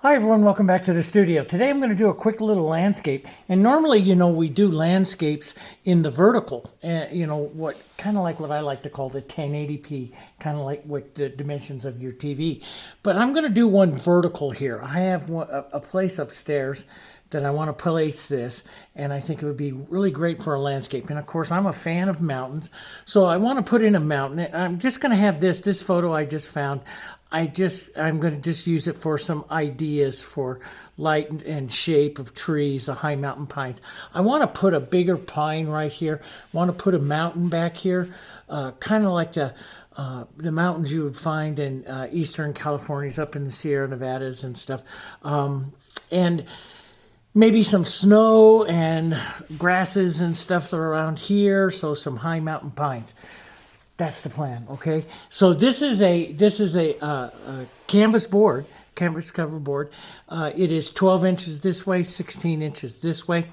Hi everyone, welcome back to the studio. Today I'm going to do a quick little landscape. And normally, we do landscapes in the vertical. What kind of like what I like to call the 1080p, kind of like what the dimensions of your TV. But I'm going to do one vertical here. I have a place upstairs that I want to place this, and I think it would be really great for a landscape. And of course, I'm a fan of mountains, so I want to put in a mountain. I'm just going to have this photo I just found. I'm going to just use it for some ideas for light and shape of trees, the high mountain pines. I want to put a bigger pine right here. I want to put a mountain back here, kind of like the mountains you would find in eastern California's up in the Sierra Nevadas and stuff. And maybe some snow and grasses and stuff that are around here, so some high mountain pines. That's the plan, okay? So this is a canvas board, canvas cover board. It is 12 inches this way, 16 inches this way.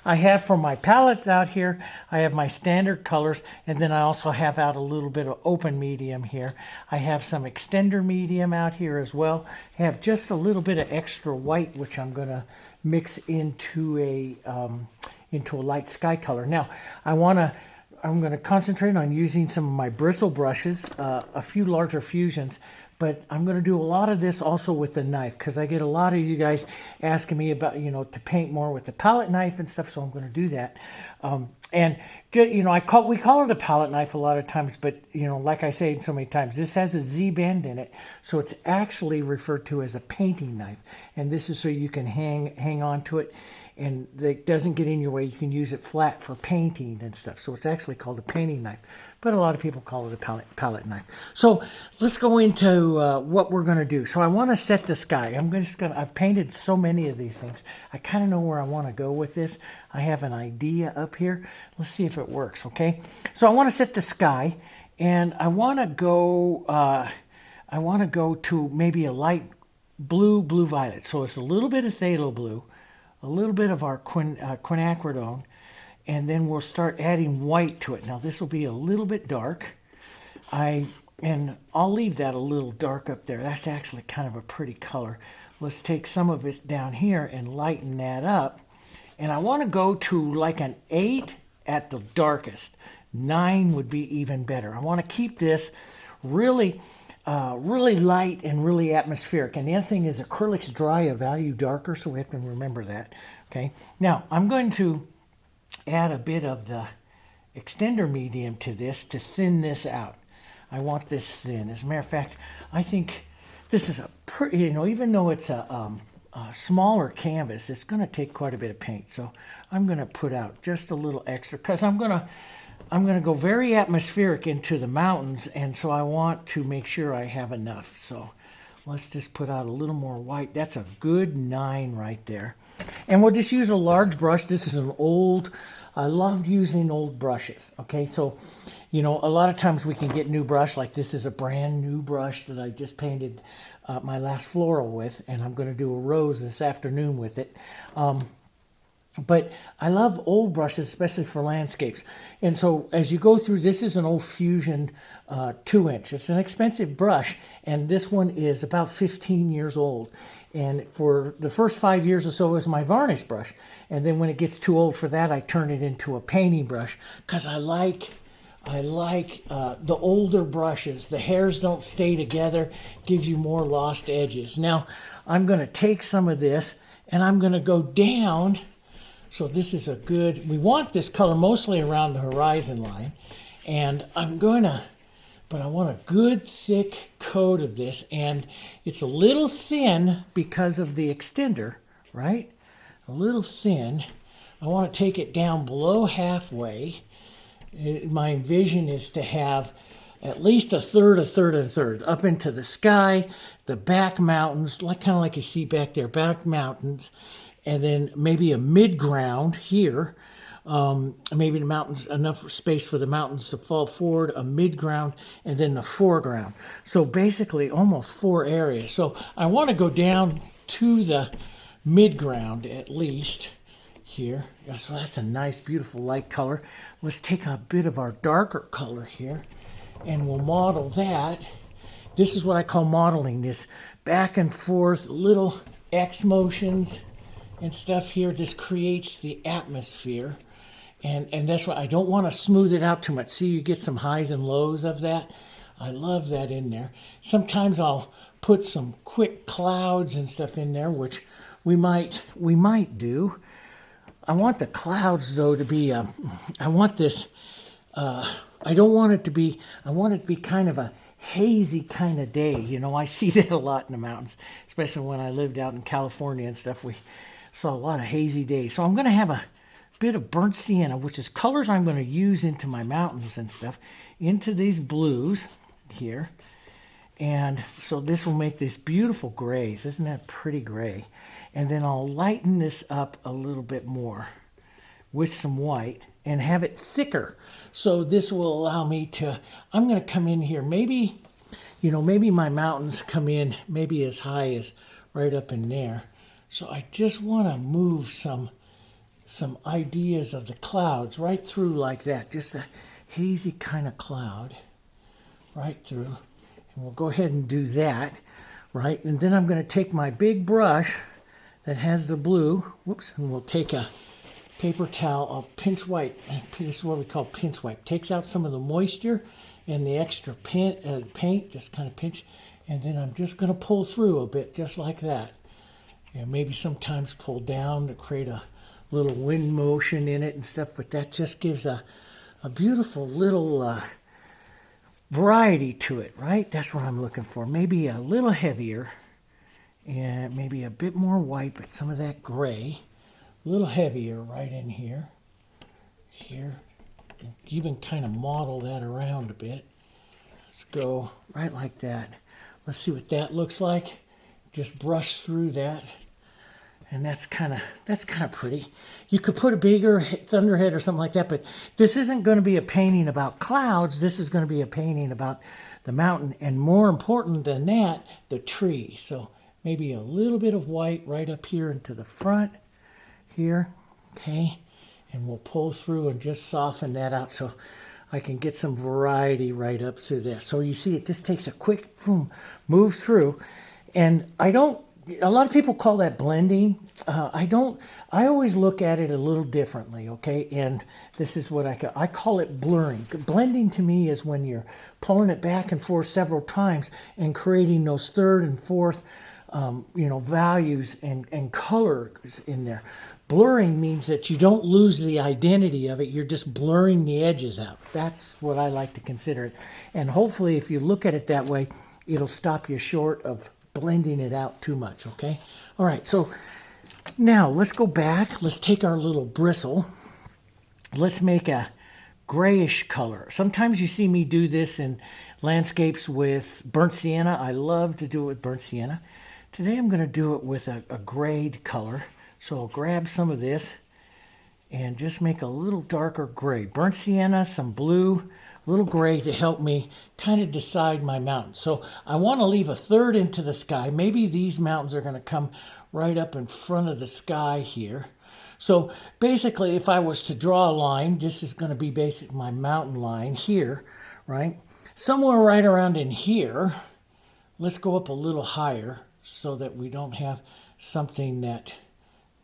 I have for my palettes out here, I have my standard colors, and then I also have out a little bit of open medium here. I have some extender medium out here as well. I have just a little bit of extra white, which I'm going to mix into a light sky color. Now, I'm going to concentrate on using some of my bristle brushes, a few larger fusions, but I'm going to do a lot of this also with the knife because I get a lot of you guys asking me about, to paint more with the palette knife and stuff, so I'm going to do that. We call it a palette knife a lot of times, but, like I say so many times, this has a Z bend in it, so it's actually referred to as a painting knife, and this is so you can hang on to it, and it doesn't get in your way. You can use it flat for painting and stuff. So it's actually called a painting knife, but a lot of people call it a palette knife. So let's go into what we're going to do. So I want to set the sky. I've painted so many of these things. I kind of know where I want to go with this. I have an idea up here. Let's see if it works, okay? So I want to set the sky, and I want to go to maybe a light blue violet. So it's a little bit of phthalo blue, a little bit of our quinacridone, and then we'll start adding white to it. Now this will be a little bit dark. And I'll leave that a little dark up there. That's actually kind of a pretty color. Let's take some of it down here and lighten that up. And I want to go to like an 8 at the darkest. 9 would be even better. I want to keep this really light and really atmospheric. And the other thing is acrylics dry a value darker, so we have to remember that. Okay. Now I'm going to add a bit of the extender medium to this to thin this out. I want this thin. As a matter of fact, I think this is a pretty, even though it's a smaller canvas, it's going to take quite a bit of paint. So I'm going to put out just a little extra because I'm going to go very atmospheric into the mountains, and so I want to make sure I have enough. So let's just put out a little more white. That's a good 9 right there. And we'll just use a large brush. This is I love using old brushes. Okay, so, a lot of times we can get new brush, like this is a brand new brush that I just painted my last floral with, and I'm going to do a rose this afternoon with it. But I love old brushes, especially for landscapes. And so as you go through, this is an old Fusion 2-inch. It's an expensive brush, and this one is about 15 years old. And for the first 5 years or so, it was my varnish brush. And then when it gets too old for that, I turn it into a painting brush because I like the older brushes. The hairs don't stay together, gives you more lost edges. Now, I'm going to take some of this, and I'm going to go down. So this is we want this color mostly around the horizon line. And but I want a good thick coat of this. And it's a little thin because of the extender, right? A little thin. I want to take it down below halfway. My vision is to have at least a third up into the sky, the back mountains, kind of like you see back there, back mountains. And then maybe a mid-ground here, maybe the mountains, enough space for the mountains to fall forward, a mid-ground, and then the foreground. So basically almost 4 areas. So I want to go down to the mid-ground at least here. So that's a nice, beautiful light color. Let's take a bit of our darker color here, and we'll model that. This is what I call modeling, this back and forth little X motions and stuff here. This creates the atmosphere. And that's why I don't want to smooth it out too much. See, you get some highs and lows of that. I love that in there. Sometimes I'll put some quick clouds and stuff in there, which we might do. I want the clouds though to be. I want this. I don't want it to be. I want it to be kind of a hazy kind of day. You know, I see that a lot in the mountains, especially when I lived out in California and stuff. We saw a lot of hazy days. So I'm going to have a bit of burnt sienna, which is colors I'm going to use into my mountains and stuff, into these blues here. And so this will make this beautiful grays. Isn't that pretty gray? And then I'll lighten this up a little bit more with some white and have it thicker. So this will allow me to, I'm going to come in here, maybe, you know, maybe my mountains come in maybe as high as right up in there. So I just want to move some ideas of the clouds right through like that. Just a hazy kind of cloud right through. And we'll go ahead and do that, right? And then I'm going to take my big brush that has the blue, whoops, and we'll take a paper towel, I'll pinch wipe. This is what we call pinch wipe. Takes out some of the moisture and the extra paint, just kind of pinch. And then I'm just going to pull through a bit, just like that. And maybe sometimes pull down to create a little wind motion in it and stuff, but that just gives a beautiful little variety to it, right? That's what I'm looking for. Maybe a little heavier and maybe a bit more white, but some of that gray. A little heavier right in here. Here. Even kind of model that around a bit. Let's go right like that. Let's see what that looks like. Just brush through that. And that's kind of pretty. You could put a bigger thunderhead or something like that, but this isn't going to be a painting about clouds. This is going to be a painting about the mountain, and more important than that, the tree. So maybe a little bit of white right up here into the front here, okay? And we'll pull through and just soften that out so I can get some variety right up to there. So you see, it just takes a quick move through. And a lot of people call that blending. I always look at it a little differently, okay? And this is what I call it blurring. Blending to me is when you're pulling it back and forth several times and creating those third and fourth values and colors in there. Blurring means that you don't lose the identity of it. You're just blurring the edges out. That's what I like to consider it. And hopefully if you look at it that way, it'll stop you short of blending it out too much, okay? All right, so now let's go back. Let's take our little bristle. Let's make a grayish color. Sometimes you see me do this in landscapes with burnt sienna. I love to do it with burnt sienna. Today I'm going to do it with a grayed color. So I'll grab some of this and just make a little darker gray. Burnt sienna, some blue, a little gray to help me kind of decide my mountain. So I want to leave a third into the sky. Maybe these mountains are going to come right up in front of the sky here. So basically, if I was to draw a line, this is going to be basically my mountain line here, right? Somewhere right around in here, let's go up a little higher so that we don't have something that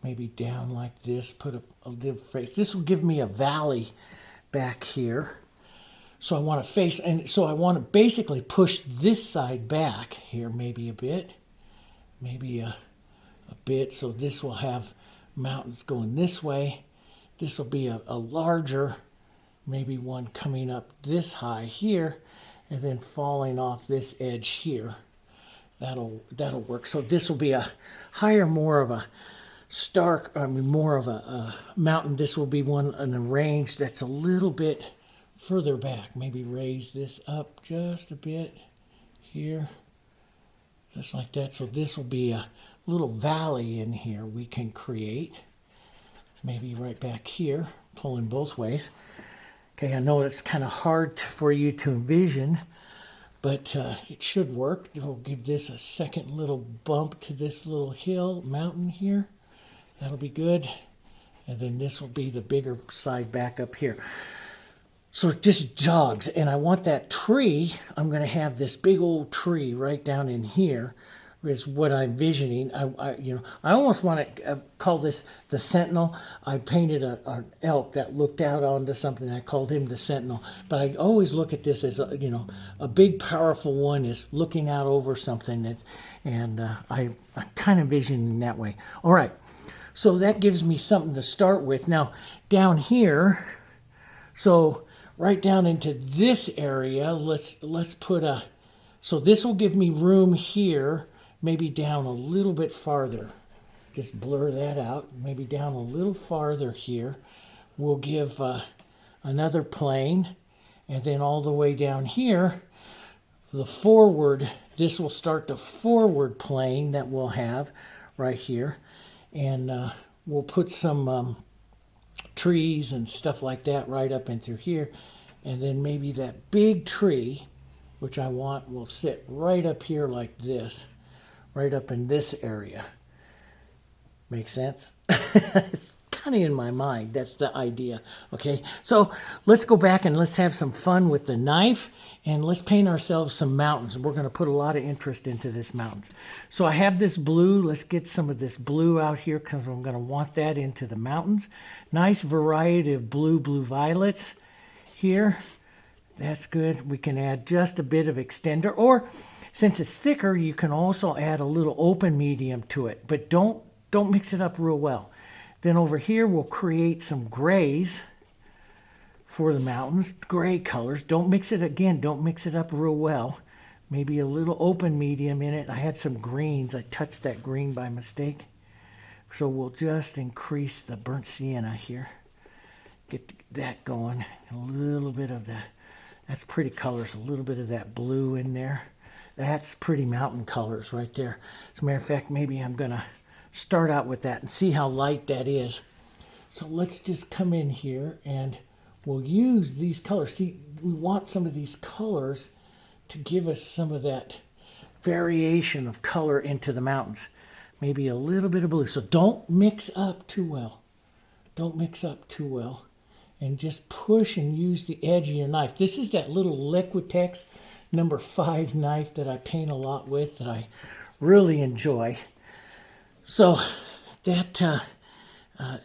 maybe down like this, put a little face. This will give me a valley back here. So I want to face, and so I want to basically push this side back here maybe a bit, maybe a bit. So this will have mountains going this way. This will be a larger, maybe one coming up this high here, and then falling off this edge here. That'll work. So this will be a higher, more of a more of a mountain. This will be one in a range that's a little bit further back. Maybe raise this up just a bit here, just like that. So this will be a little valley in here we can create. Maybe right back here, pulling both ways. Okay, I know it's kind of hard for you to envision, but it should work. We'll give this a second little bump to this little mountain here. That'll be good. And then this will be the bigger side back up here. So it just jogs. And I want that tree, I'm going to have this big old tree right down in here, is what I'm envisioning. I almost want to call this the Sentinel. I painted an elk that looked out onto something. I called him the Sentinel. But I always look at this as a big, powerful one is looking out over something. I'm kind of envisioning that way. All right. So that gives me something to start with. Now, down here, so right down into this area, let's put a, so this will give me room here, maybe down a little bit farther. Just blur that out, maybe down a little farther here. We'll give another plane, and then all the way down here, the forward, this will start the forward plane that we'll have right here. And we'll put some trees and stuff like that right up and through here. And then maybe that big tree, which I want, will sit right up here like this, right up in this area. Make sense? It's kind of in my mind. That's the idea. Okay, so let's go back and let's have some fun with the knife, and let's paint ourselves some mountains. We're going to put a lot of interest into this mountains. So I have this blue. Let's get some of this blue out here because I'm going to want that into the mountains. Nice variety of blue violets here. That's good. We can add just a bit of extender, or since it's thicker, you can also add a little open medium to it, but don't mix it up real well. Then over here, we'll create some grays for the mountains, gray colors. Don't mix it again. Don't mix it up real well. Maybe a little open medium in it. I had some greens. I touched that green by mistake. So we'll just increase the burnt sienna here. Get that going. A little bit of that. That's pretty colors. A little bit of that blue in there. That's pretty mountain colors right there. As a matter of fact, maybe I'm going to start out with that and see how light that is. So let's just come in here and we'll use these colors. See, we want some of these colors to give us some of that variation of color into the mountains. Maybe a little bit of blue. So don't mix up too well. Don't mix up too well. And just push and use the edge of your knife. This is that little Liquitex number 5 knife that I paint a lot with that I really enjoy. So that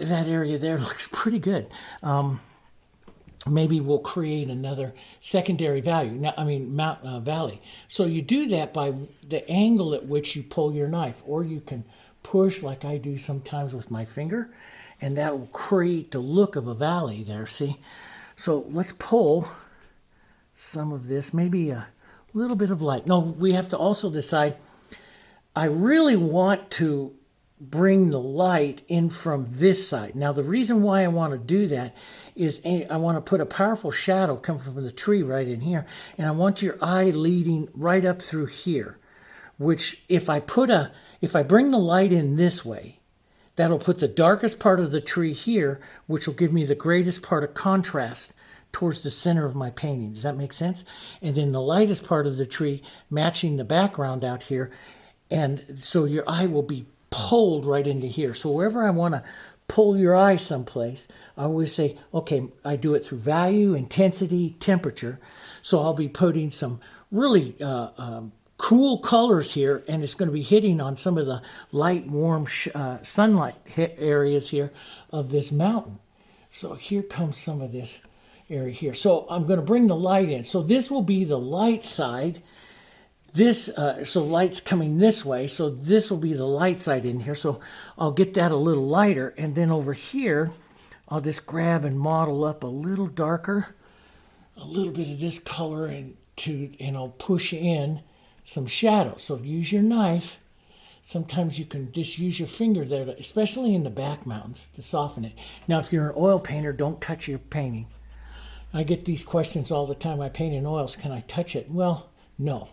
area there looks pretty good. Maybe we'll create another secondary valley. So you do that by the angle at which you pull your knife, or you can push like I do sometimes with my finger, and that will create the look of a valley there, see? So let's pull some of this, maybe a little bit of light. No, we have to also decide, I really want to bring the light in from this side. Now, the reason why I want to do that is I want to put a powerful shadow come from the tree right in here, and I want your eye leading right up through here, which if I bring the light in this way, that'll put the darkest part of the tree here, which will give me the greatest part of contrast towards the center of my painting. Does that make sense? And then the lightest part of the tree matching the background out here, and so your eye will be pulled right into here. So wherever I want to pull your eye someplace, I always say, okay, I do it through value, intensity, temperature. So I'll be putting some really cool colors here, and it's going to be hitting on some of the light, warm sunlight hit areas here of this mountain. So here comes some of this area here. So I'm going to bring the light in. So this will be the light side. So light's coming this way, so this will be the light side in here. So I'll get that a little lighter, and then over here, I'll just grab and model up a little darker, a little bit of this color, and I'll push in some shadow. So use your knife. Sometimes you can just use your finger there, especially in the back mountains, to soften it. Now, if you're an oil painter, don't touch your painting. I get these questions all the time. I paint in oils. Can I touch it? Well, no.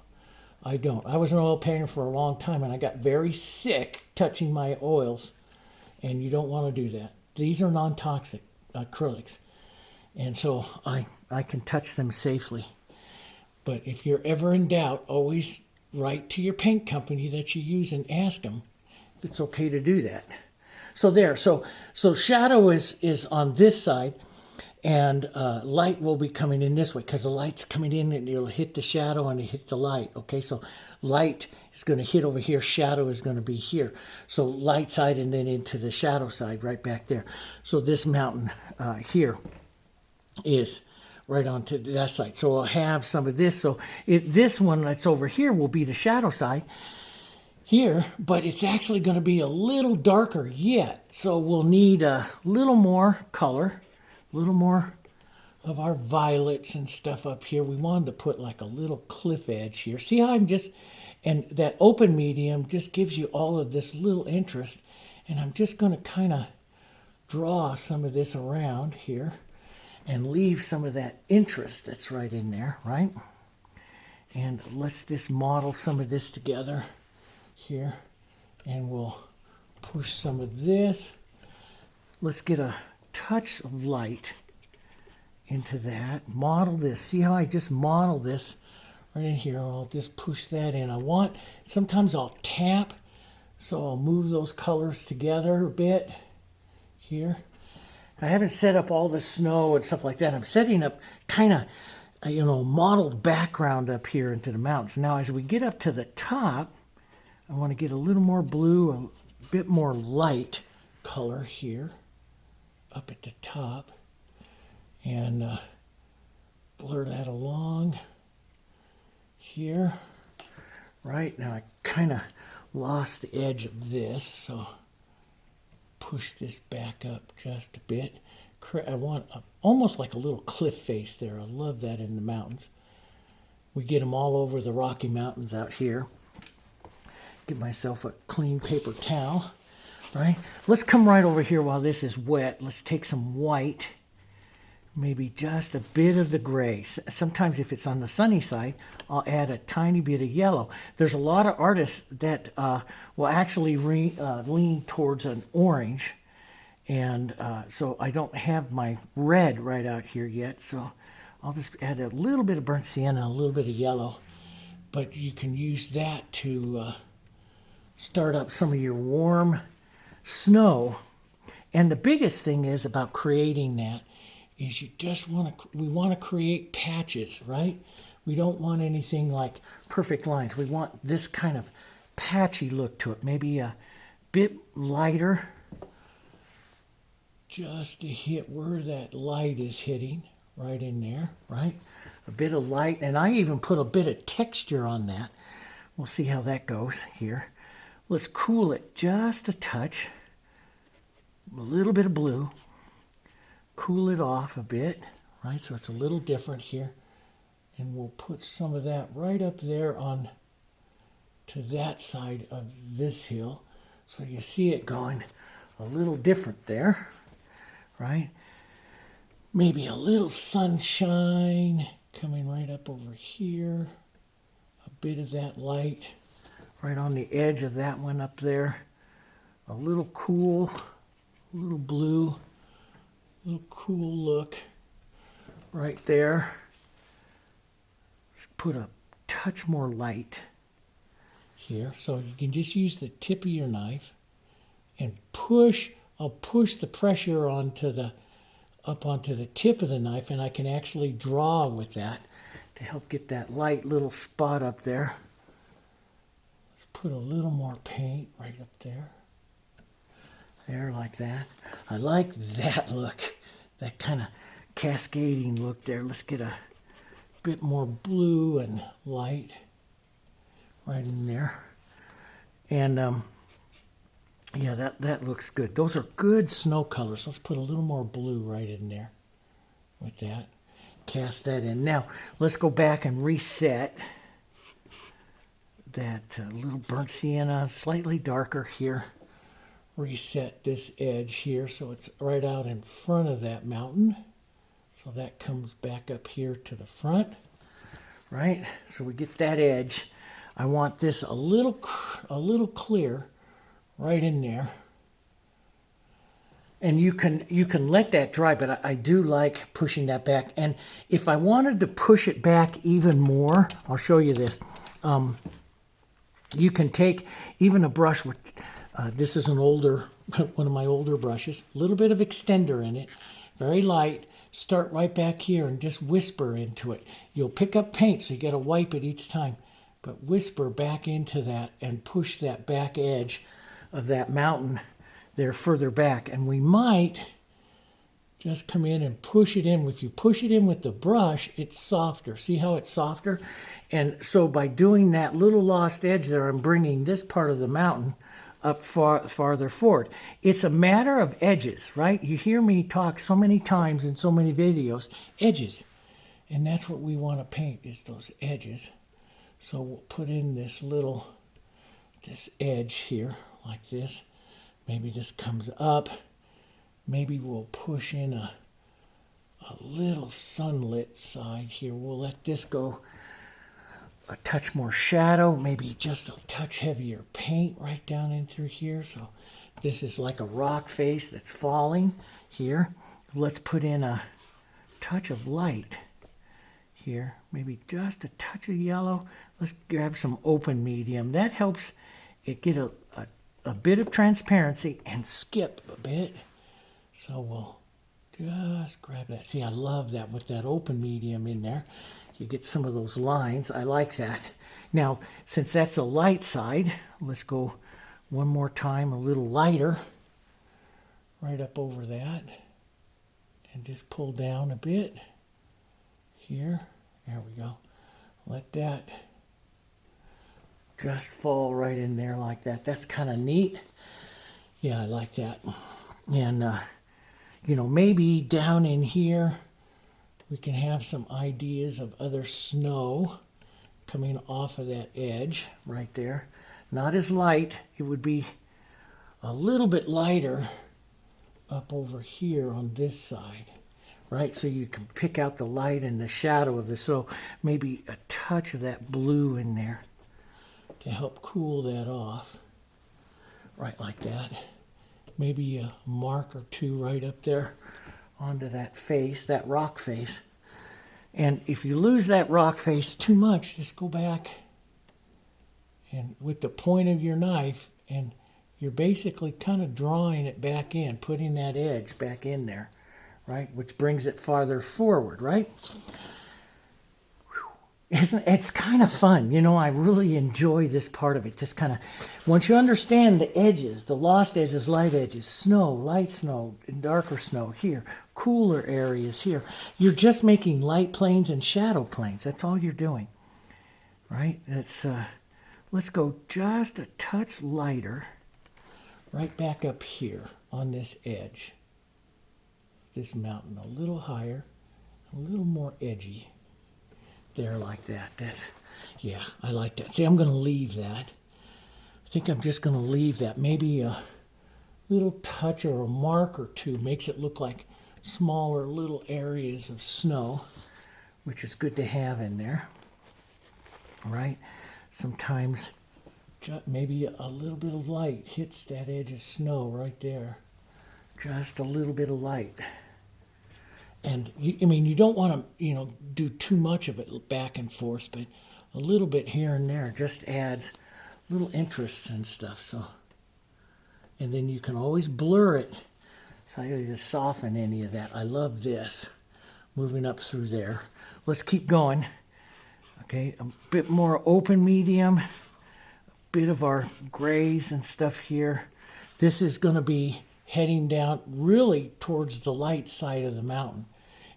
I don't. I was an oil painter for a long time, and I got very sick touching my oils, and you don't want to do that. These are non-toxic acrylics, and so I can touch them safely. But if you're ever in doubt, always write to your paint company that you use and ask them if it's okay to do that. So there. So shadow is on this side, and light will be coming in this way because the light's coming in and it'll hit the shadow and it hit the light. Okay, so light is going to hit over here. Shadow is going to be here. So light side and then into the shadow side right back there. So this mountain here is right onto that side. So I'll have some of this. So this one that's over here will be the shadow side here, but it's actually going to be a little darker yet. So we'll need a little more color, a little more of our violets and stuff up here. We wanted to put like a little cliff edge here. See how I'm just, and that open medium just gives you all of this little interest. And I'm just going to kind of draw some of this around here and leave some of that interest that's right in there, right? And let's just model some of this together here, and we'll push some of this. Let's get a touch of light into that. Model this. See how I just model this right in here? I'll just push that in. Sometimes I'll tap, so I'll move those colors together a bit here. I haven't set up all the snow and stuff like that. I'm setting up kind of, modeled background up here into the mountains. Now, as we get up to the top, I want to get a little more blue, a bit more light color here up at the top, and blur that along here. Right now, I kind of lost the edge of this, so push this back up just a bit. I want almost like a little cliff face there. I love that in the mountains. We get them all over the Rocky Mountains out here. Get myself a clean paper towel, right? Let's come right over here while this is wet. Let's take some white, maybe just a bit of the gray. Sometimes if it's on the sunny side, I'll add a tiny bit of yellow. There's a lot of artists that will actually lean towards an orange. And so I don't have my red right out here yet. So I'll just add a little bit of burnt sienna, a little bit of yellow. But you can use that to start up some of your warm snow. And the biggest thing is about creating that is we want to create patches, right? We don't want anything like perfect lines. We want this kind of patchy look to it. Maybe a bit lighter, just to hit where that light is hitting, right in there, right? A bit of light, and I even put a bit of texture on that. We'll see how that goes here. Let's cool it just a touch. A little bit of blue. Cool it off a bit, right? So it's a little different here. And we'll put some of that right up there on to that side of this hill. So you see it going a little different there, right? Maybe a little sunshine coming right up over here. A bit of that light right on the edge of that one up there. A little cool, a little blue, a little cool look right there. Just put a touch more light here. So you can just use the tip of your knife and push. I'll push the pressure up onto the tip of the knife, and I can actually draw with that to help get that light little spot up there. Let's put a little more paint right up there. There, like that. I like that look, that kind of cascading look there. Let's get a bit more blue and light right in there. And yeah, that looks good. Those are good snow colors. Let's put a little more blue right in there with that. Cast that in. Now, let's go back and reset that little burnt sienna, slightly darker here. Reset this edge here so it's right out in front of that mountain. So that comes back up here to the front, right? So we get that edge. I want this a little clear right in there. And you can let that dry, but I do like pushing that back. And if I wanted to push it back even more, I'll show you this. You can take even a brush with, this is one of my older brushes, a little bit of extender in it, very light. Start right back here and just whisper into it. You'll pick up paint, so you got to wipe it each time. but whisper back into that and push that back edge of that mountain there further back. And we might just come in and push it in. If you push it in with the brush, it's softer. See how it's softer? And so by doing that little lost edge there, I'm bringing this part of the mountain up farther forward. It's a matter of edges, right? You hear me talk so many times in so many videos, edges. And that's what we want to paint, is those edges. So we'll put in this edge here, like this. Maybe this comes up. Maybe we'll push in a little sunlit side here. We'll let this go a touch more shadow, maybe just a touch heavier paint right down in through here. So this is like a rock face that's falling here. Let's put in a touch of light here, maybe just a touch of yellow. Let's grab some open medium. That helps it get a bit of transparency and skip a bit. So we'll just grab that. See, I love that with that open medium in there. You get some of those lines. I like that. Now, since that's the light side, let's go one more time a little lighter right up over that and just pull down a bit here. There we go. Let that just fall right in there like that. That's kind of neat. Yeah, I like that. And, you know, maybe down in here we can have some ideas of other snow coming off of that edge right there. Not as light. It would be a little bit lighter up over here on this side, right? So you can pick out the light and the shadow of this. So maybe a touch of that blue in there to help cool that off, right like that. Maybe a mark or two right up there onto that face, that rock face. And if you lose that rock face too much, just go back and with the point of your knife, and you're basically kind of drawing it back in, putting that edge back in there, right? Which brings it farther forward, right? It's kind of fun. You know, I really enjoy this part of it. Just kind of, once you understand the edges, the lost edges, light edges, snow, light snow, and darker snow here, cooler areas here, you're just making light planes and shadow planes. That's all you're doing, right? It's, let's go just a touch lighter right back up here on this edge. This mountain a little higher, a little more edgy. There like that. That's, yeah, I like that. See, I'm going to leave that. I think I'm just going to leave that. Maybe a little touch or a mark or two makes it look like smaller little areas of snow, which is good to have in there, right? Sometimes maybe a little bit of light hits that edge of snow right there. Just a little bit of light. And, I mean, you don't want to, do too much of it back and forth, but a little bit here and there just adds little interest and stuff. So, and then you can always blur it. So I gotta just soften any of that. I love this. Moving up through there. Let's keep going. Okay, a bit more open medium. A bit of our grays and stuff here. This is going to be heading down really towards the light side of the mountain.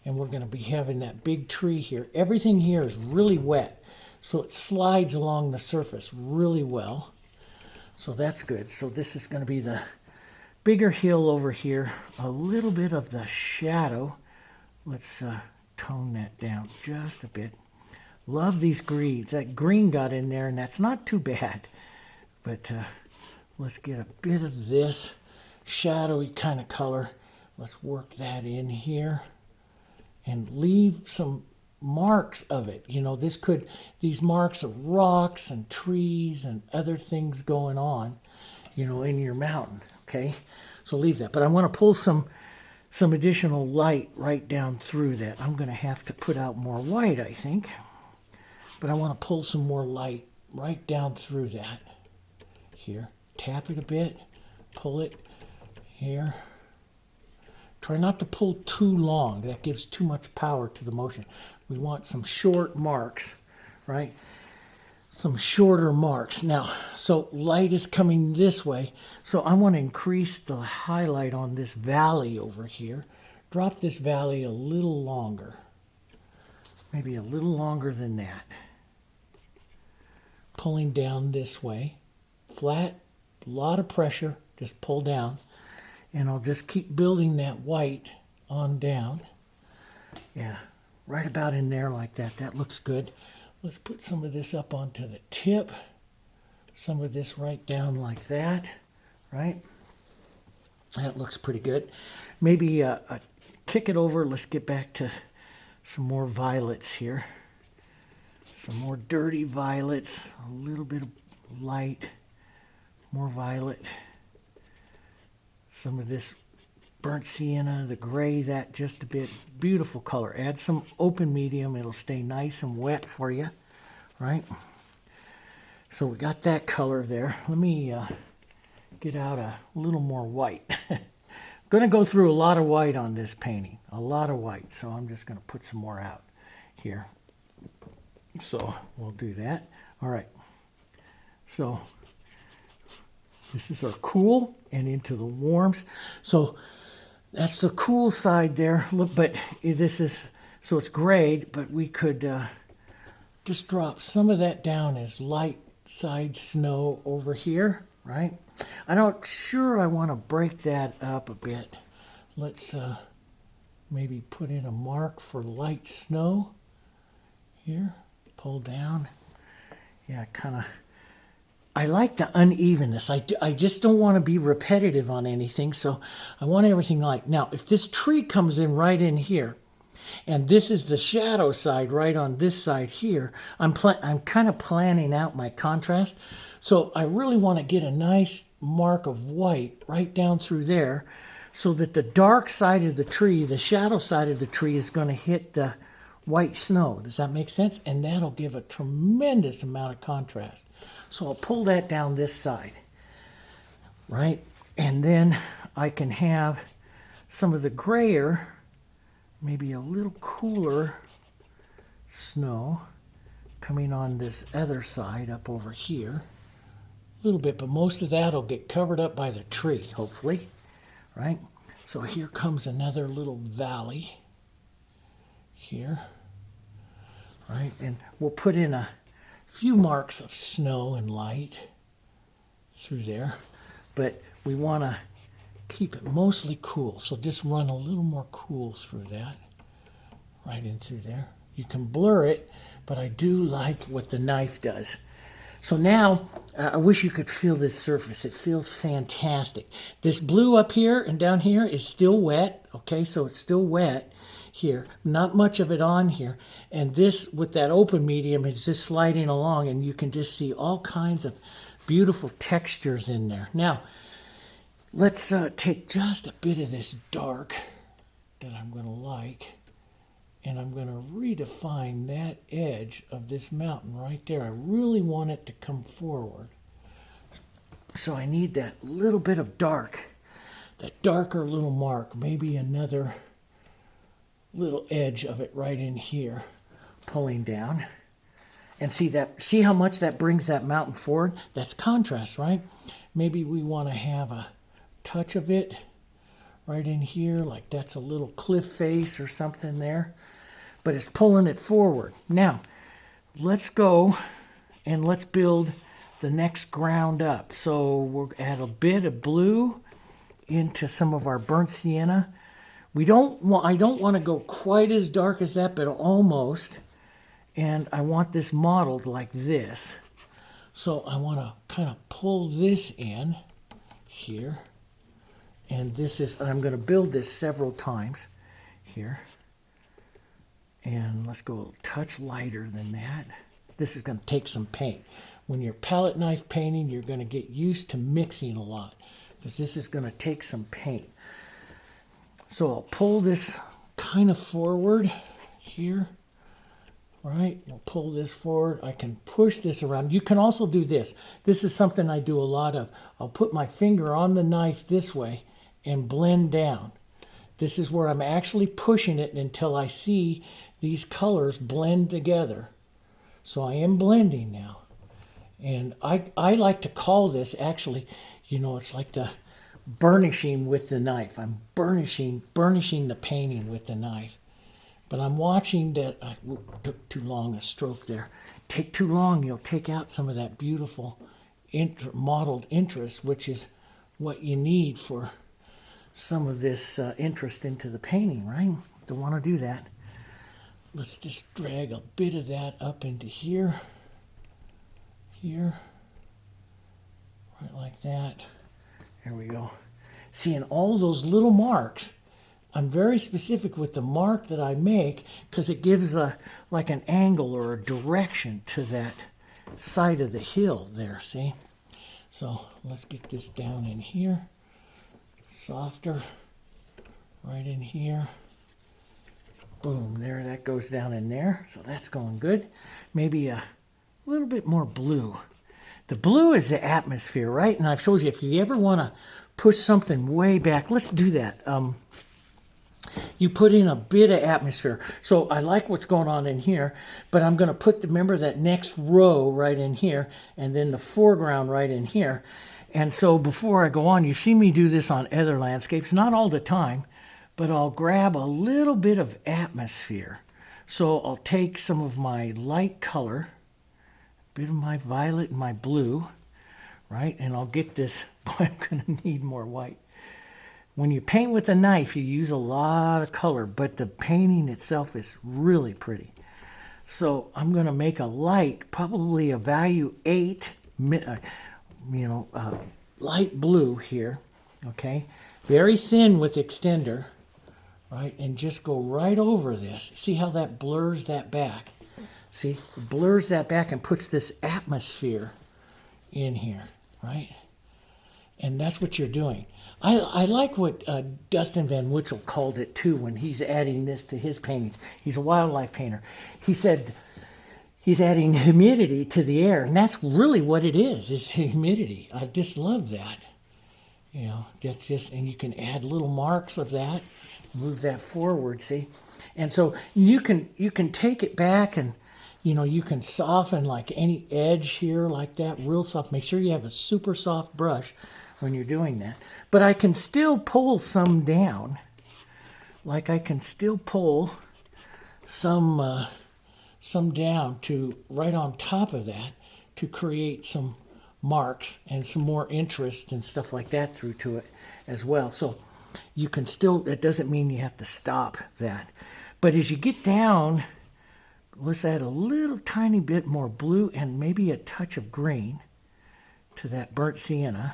And we're going to be having that big tree here. Everything here is really wet, so it slides along the surface really well. So that's good. So this is going to be the bigger hill over here. A little bit of the shadow. Let's tone that down just a bit. Love these greens. That green got in there, and that's not too bad. But let's get a bit of this shadowy kind of color. Let's work that in here. And leave some marks of it. These marks of rocks and trees and other things going on, in your mountain, okay? So leave that. But I want to pull some additional light right down through that. I'm going to have to put out more white, I think. But I want to pull some more light right down through that. Here, tap it a bit, pull it here. Try not to pull too long. That gives too much power to the motion. We want some short marks, right? some shorter marks. Now, so light is coming this way, so I want to increase the highlight on this valley over here. Drop this valley a little longer, maybe a little longer than that. Pulling down this way, flat, a lot of pressure, just pull down, and I'll just keep building that white on down. Yeah, right about in there like that. That looks good. Let's put some of this up onto the tip, some of this right down like that, right? That looks pretty good. Maybe kick it over. Let's get back to some more violets here. Some more dirty violets, a little bit of light, more violet. Some of this burnt sienna, the gray, that just a bit. Beautiful color. Add some open medium. It'll stay nice and wet for you, right? So we got that color there. Let me get out a little more white. I'm going to go through a lot of white on this painting, a lot of white. So I'm just going to put some more out here. So we'll do that. All right. So this is our cool and into the warms. So that's the cool side there. Look, but this is, so it's grayed, but we could just drop some of that down as light side snow over here, right? I'm not sure I want to break that up a bit. Let's maybe put in a mark for light snow here. Pull down. Yeah, kind of. I like the unevenness. I just don't want to be repetitive on anything, so I want everything light. Now, if this tree comes in right in here, and this is the shadow side right on this side here, I'm kind of planning out my contrast. So I really want to get a nice mark of white right down through there so that the dark side of the tree, the shadow side of the tree, is going to hit the white snow. Does that make sense? And that'll give a tremendous amount of contrast. So I'll pull that down this side, right? And then I can have some of the grayer, maybe a little cooler snow coming on this other side up over here. A little bit, but most of that will get covered up by the tree, hopefully, right? So here comes another little valley here. Right, and we'll put in a few marks of snow and light through there, but we want to keep it mostly cool, so just run a little more cool through that, right in through there. You can blur it, but I do like what the knife does. So now, I wish you could feel this surface. It feels fantastic. This blue up here and down here is still wet, okay, so it's still wet here, not much of it on here, and this with that open medium is just sliding along, and you can just see all kinds of beautiful textures in there. Now let's take just a bit of this dark that I'm going to like, and I'm going to redefine that edge of this mountain right there. I really want it to come forward, so I need that little bit of dark, that darker little mark, maybe another little edge of it right in here, pulling down. And see how much that brings that mountain forward? That's contrast, right? Maybe we want to have a touch of it right in here, like that's a little cliff face or something there, but it's pulling it forward. Now let's go and let's build the next ground up. So we'll add a bit of blue into some of our burnt sienna. I don't want to go quite as dark as that, but almost. And I want this modeled like this. So I want to kind of pull this in here. And I'm going to build this several times here. And let's go a touch lighter than that. This is going to take some paint. When you're palette knife painting, you're going to get used to mixing a lot, because this is going to take some paint. So I'll pull this kind of forward here, right? We'll pull this forward. I can push this around. You can also do this. This is something I do a lot of. I'll put my finger on the knife this way and blend down. This is where I'm actually pushing it until I see these colors blend together. So I am blending now. And I like to call this, actually, you know, it's like the burnishing with the knife. I'm burnishing the painting with the knife. But I'm watching that. I took too long a stroke there. Take too long, you'll take out some of that beautiful mottled interest, which is what you need for some of this interest into the painting, right? Don't want to do that. Let's just drag a bit of that up into here. Here, right like that. There we go. Seeing all those little marks, I'm very specific with the mark that I make because it gives like an angle or a direction to that side of the hill there, see? So let's get this down in here, softer, right in here. Boom, there, that goes down in there. So that's going good. Maybe a little bit more blue. The blue is the atmosphere, right? And I've showed you, if you ever want to push something way back, let's do that. You put in a bit of atmosphere. So I like what's going on in here, but I'm going to put, remember that next row right in here, and then the foreground right in here. And so before I go on, you've seen me do this on other landscapes, not all the time, but I'll grab a little bit of atmosphere. So I'll take some of my light color, a bit of my violet and my blue, right? And I'll get this, boy, I'm going to need more white. When you paint with a knife, you use a lot of color, but the painting itself is really pretty. So I'm going to make a light, probably a value 8, light blue here, okay? Very thin with extender, right? And just go right over this. See how that blurs that back? See, it blurs that back and puts this atmosphere in here, right? And that's what you're doing. I like what Dustin Van Witzel called it too when he's adding this to his paintings. He's a wildlife painter. He said he's adding humidity to the air, and that's really what it is humidity. I just love that. You know, that's just, and you can add little marks of that, move that forward, see? And so you can take it back and, you know, you can soften like any edge here like that, real soft. Make sure you have a super soft brush when you're doing that. But I can still pull some down. Like I can still pull some down to right on top of that to create some marks and some more interest and stuff like that through to it as well. So you can still, it doesn't mean you have to stop that. But as you get down, let's add a little tiny bit more blue and maybe a touch of green to that burnt sienna,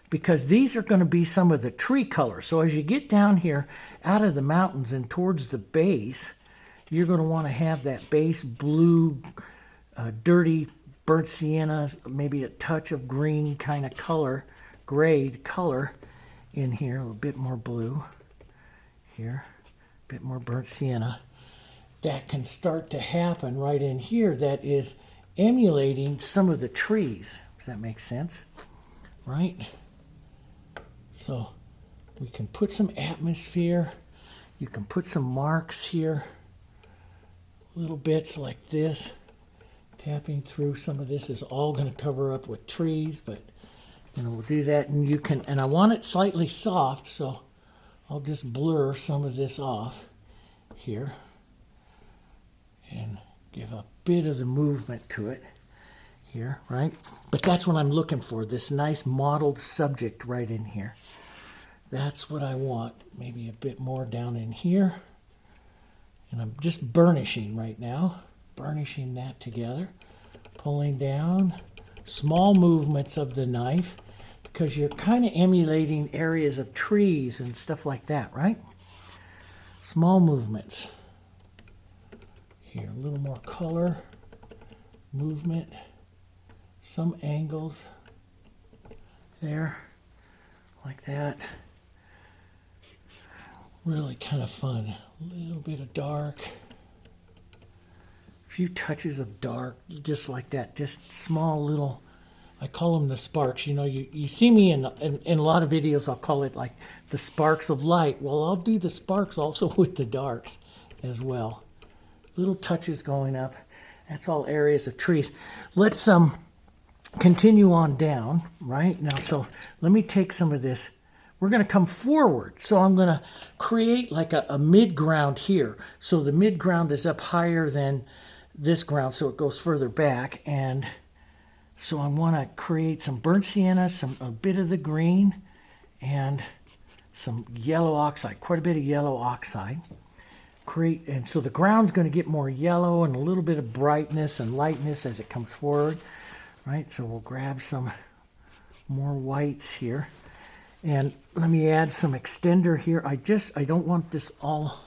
because these are going to be some of the tree colors. So as you get down here out of the mountains and towards the base, you're going to want to have that base blue, dirty burnt sienna, maybe a touch of green kind of color, grayed color in here, a bit more blue here, a bit more burnt sienna. That can start to happen right in here that is emulating some of the trees. Does that make sense? Right? So we can put some atmosphere. You can put some marks here, little bits like this. Tapping through some of this is all going to cover up with trees, but you know, we'll do that. And you can, and I want it slightly soft, so I'll just blur some of this off here and give a bit of the movement to it here, right? But that's what I'm looking for, this nice mottled subject right in here. That's what I want. Maybe a bit more down in here. And I'm just burnishing right now. Burnishing that together. Pulling down. Small movements of the knife, because you're kind of emulating areas of trees and stuff like that, right? Small movements. Here, a little more color, movement, some angles there, like that. Really kind of fun. A little bit of dark, a few touches of dark, just like that. Just small little, I call them the sparks. You know, you see me in a lot of videos, I'll call it like the sparks of light. Well, I'll do the sparks also with the darks as well. Little touches going up. That's all areas of trees. Let's continue on down, right? Now, so let me take some of this. We're going to come forward. So I'm going to create like a mid-ground here. So the mid-ground is up higher than this ground, so it goes further back. And so I want to create some burnt sienna, a bit of the green, and some yellow oxide, quite a bit of yellow oxide. And so the ground's going to get more yellow and a little bit of brightness and lightness as it comes forward, right? So we'll grab some more whites here. And let me add some extender here. I don't want this all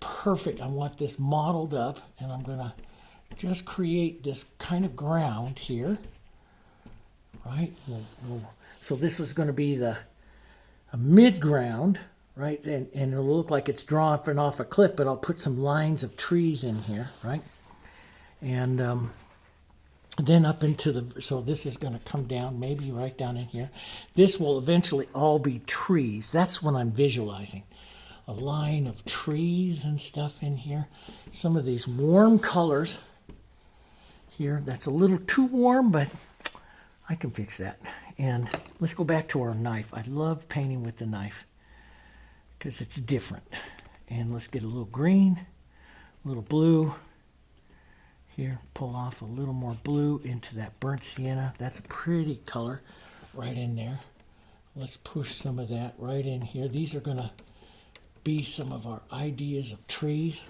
perfect. I want this mottled up, and I'm going to just create this kind of ground here, right? So this is going to be a mid-ground, right? And it'll look like it's drawn off a cliff, but I'll put some lines of trees in here, right? And then up into so this is going to come down, maybe right down in here. This will eventually all be trees. That's what I'm visualizing. A line of trees and stuff in here. Some of these warm colors here. That's a little too warm, but I can fix that. And let's go back to our knife. I love painting with the knife because it's different. And let's get a little green, a little blue. Here, pull off a little more blue into that burnt sienna. That's a pretty color right in there. Let's push some of that right in here. These are going to be some of our ideas of trees.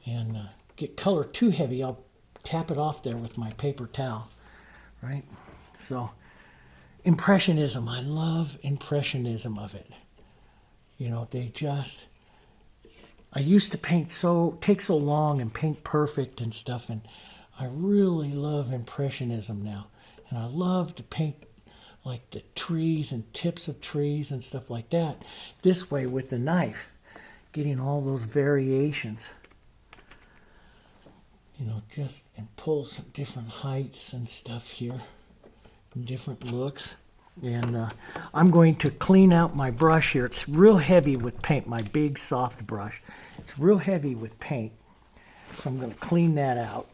And get color too heavy, I'll tap it off there with my paper towel, right? So Impressionism, I love Impressionism of it. You know, I used to take so long and paint perfect and stuff, and I really love Impressionism now. And I love to paint like the trees and tips of trees and stuff like that this way with the knife, getting all those variations. You know, and pull some different heights and stuff here, and different looks. And I'm going to clean out my brush here. It's real heavy with paint, my big soft brush. It's real heavy with paint. So I'm going to clean that out.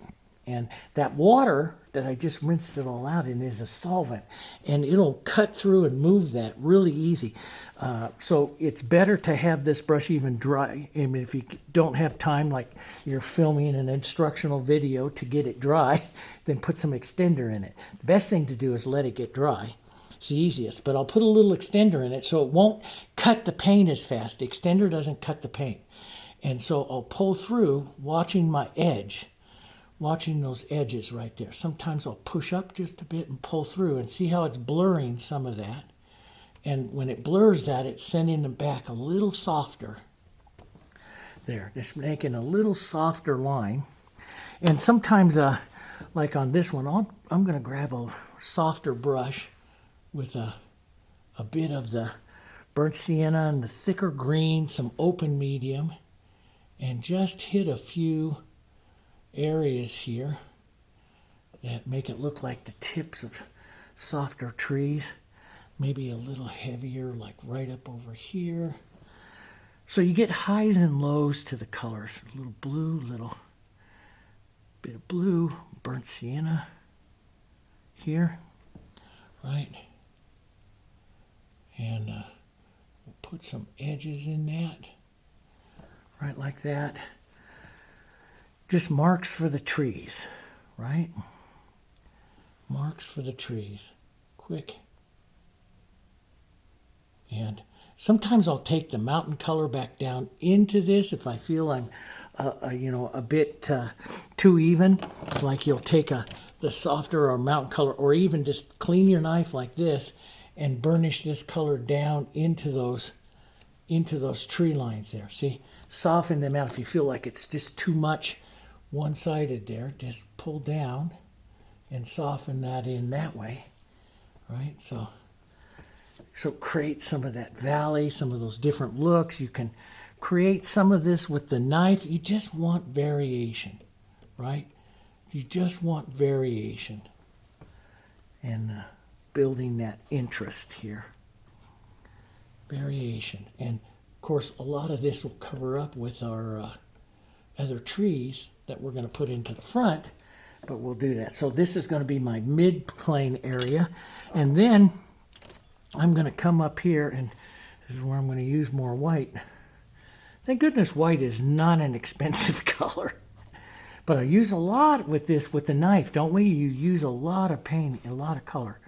And that water that I just rinsed it all out in is a solvent. And it'll cut through and move that really easy. So it's better to have this brush even dry. I mean, if you don't have time, like you're filming an instructional video to get it dry, then put some extender in it. The best thing to do is let it get dry. It's the easiest, but I'll put a little extender in it so it won't cut the paint as fast. The extender doesn't cut the paint. And so I'll pull through, watching my edge, watching those edges right there. Sometimes I'll push up just a bit and pull through and see how it's blurring some of that. And when it blurs that, it's sending them back a little softer. There, just making a little softer line. And sometimes, like on this one, I'm going to grab a softer brush with a bit of the burnt sienna and the thicker green, some open medium, and just hit a few areas here that make it look like the tips of softer trees. Maybe a little heavier, like right up over here. So you get highs and lows to the colors. A little blue, little bit of blue, burnt sienna here, right? And we'll put some edges in that, right like that. Just marks for the trees, right? Marks for the trees. Quick. And sometimes I'll take the mountain color back down into this if I feel I'm, a bit too even. Like you'll take the softer or mountain color, or even just clean your knife like this and burnish this color down into those tree lines there. See, soften them out. If you feel like it's just too much one-sided there, just pull down and soften that in that way, right? So create some of that valley, some of those different looks. You can create some of this with the knife. You just want variation, right? You just want variation. And building that interest here. Variation. And of course, a lot of this will cover up with our other trees that we're going to put into the front. but we'll do that. So this is going to be my mid-plane area. And then I'm going to come up here, and this is where I'm going to use more white. Thank goodness white is not an expensive color. But I use a lot with this, with the knife, don't we? You use a lot of paint, a lot of color.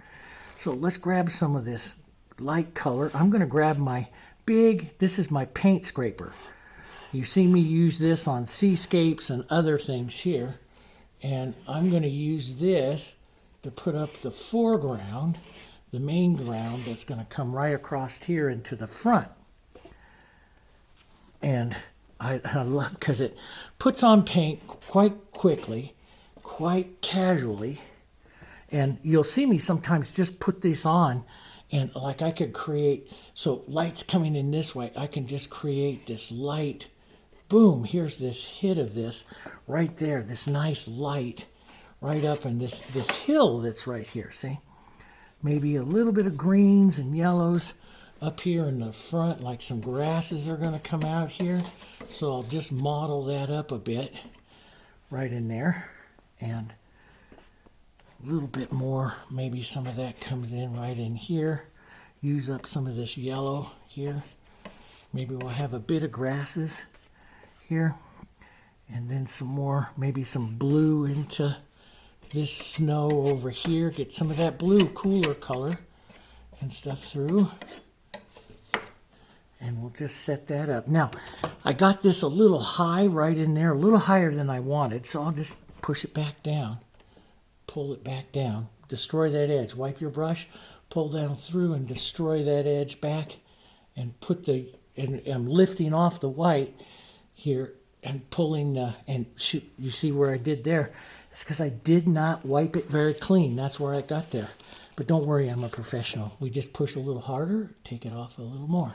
So let's grab some of this light color. I'm going to grab my this is my paint scraper. You see me use this on seascapes and other things here. And I'm going to use this to put up the foreground, the main ground that's going to come right across here into the front. And I love, because it puts on paint quite quickly, quite casually. And you'll see me sometimes just put this on, and like I could create, so light's coming in this way, I can just create this light. Boom, here's this hit of this right there, this nice light right up in this hill that's right here, see? Maybe a little bit of greens and yellows up here in the front, like some grasses are going to come out here. So I'll just model that up a bit right in there. And a little bit more, maybe some of that comes in right in here. Use up some of this yellow here. Maybe we'll have a bit of grasses here. And then some more, maybe some blue into this snow over here. Get some of that blue, cooler color and stuff through. And we'll just set that up. Now, I got this a little high right in there, a little higher than I wanted, so I'll just push it back down, pull it back down, destroy that edge. Wipe your brush, pull down through and destroy that edge back, and and I'm lifting off the white here and pulling, and shoot, you see where I did there? It's because I did not wipe it very clean. That's where I got there. But don't worry, I'm a professional. We just push a little harder, take it off a little more.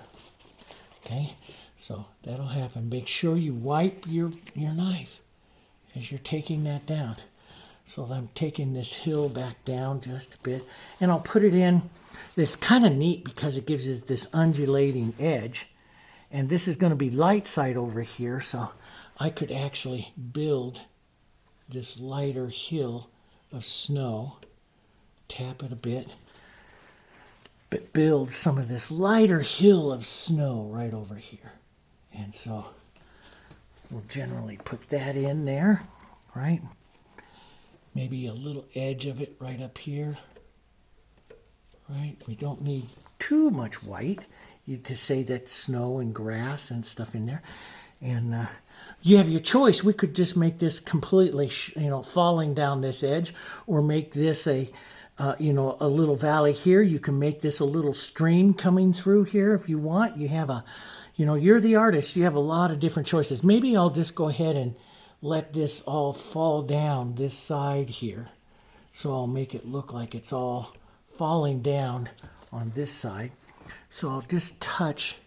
Okay, so that'll happen. Make sure you wipe your knife as you're taking that down. So I'm taking this hill back down just a bit, and I'll put it in. It's kind of neat because it gives us this undulating edge, and this is going to be light side over here, so I could actually build this lighter hill of snow, tap it a bit, but build some of this lighter hill of snow right over here. And so we'll generally put that in there, right? Maybe a little edge of it right up here, right? We don't need too much white to say that snow and grass and stuff in there. And you have your choice. We could just make this completely, falling down this edge, or make this a little valley here. You can make this a little stream coming through here if you want. You have you're the artist. You have a lot of different choices. Maybe I'll just go ahead and let this all fall down this side here. So I'll make it look like it's all falling down on this side. So I'll just touch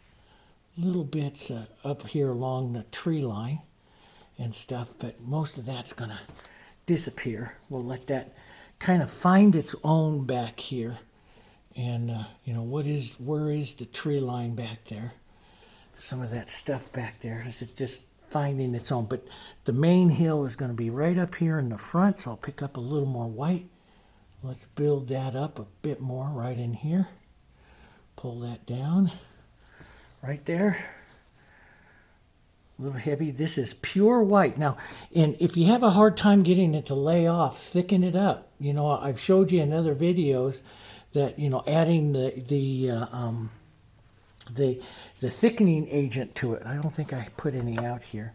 little bits up here along the tree line and stuff, but most of that's going to disappear. We'll let that kind of find its own back here. And, where is the tree line back there? Some of that stuff back there is it just finding its own. But the main hill is going to be right up here in the front, so I'll pick up a little more white. Let's build that up a bit more right in here. Pull that down right there. A little heavy. This is pure white. Now, and if you have a hard time getting it to lay off, thicken it up. I've showed you in other videos that, adding the thickening agent to it. I don't think I put any out here.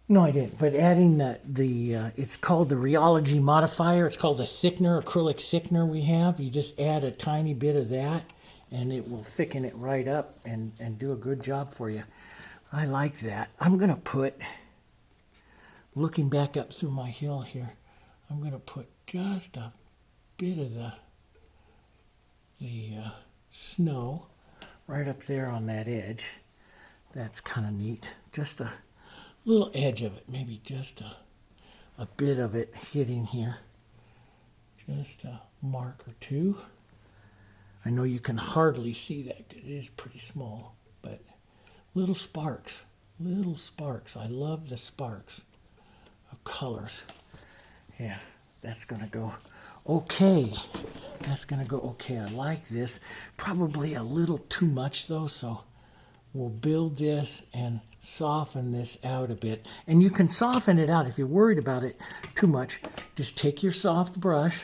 No, I didn't. But adding it's called the rheology modifier. It's called the thickener, acrylic thickener we have. You just add a tiny bit of that, and it will thicken it right up and do a good job for you. I like that. I'm going to put, looking back up through my hill here, I'm going to put just a bit of the snow right up there on that edge. That's kind of neat. Just a little edge of it, maybe just a bit of it hitting here. Just a mark or two. I know you can hardly see that. It is pretty small, but little sparks. I love the sparks of colors. Yeah, that's going to go okay. That's going to go okay. I like this. Probably a little too much though, so we'll build this and soften this out a bit. And you can soften it out if you're worried about it too much. Just take your soft brush.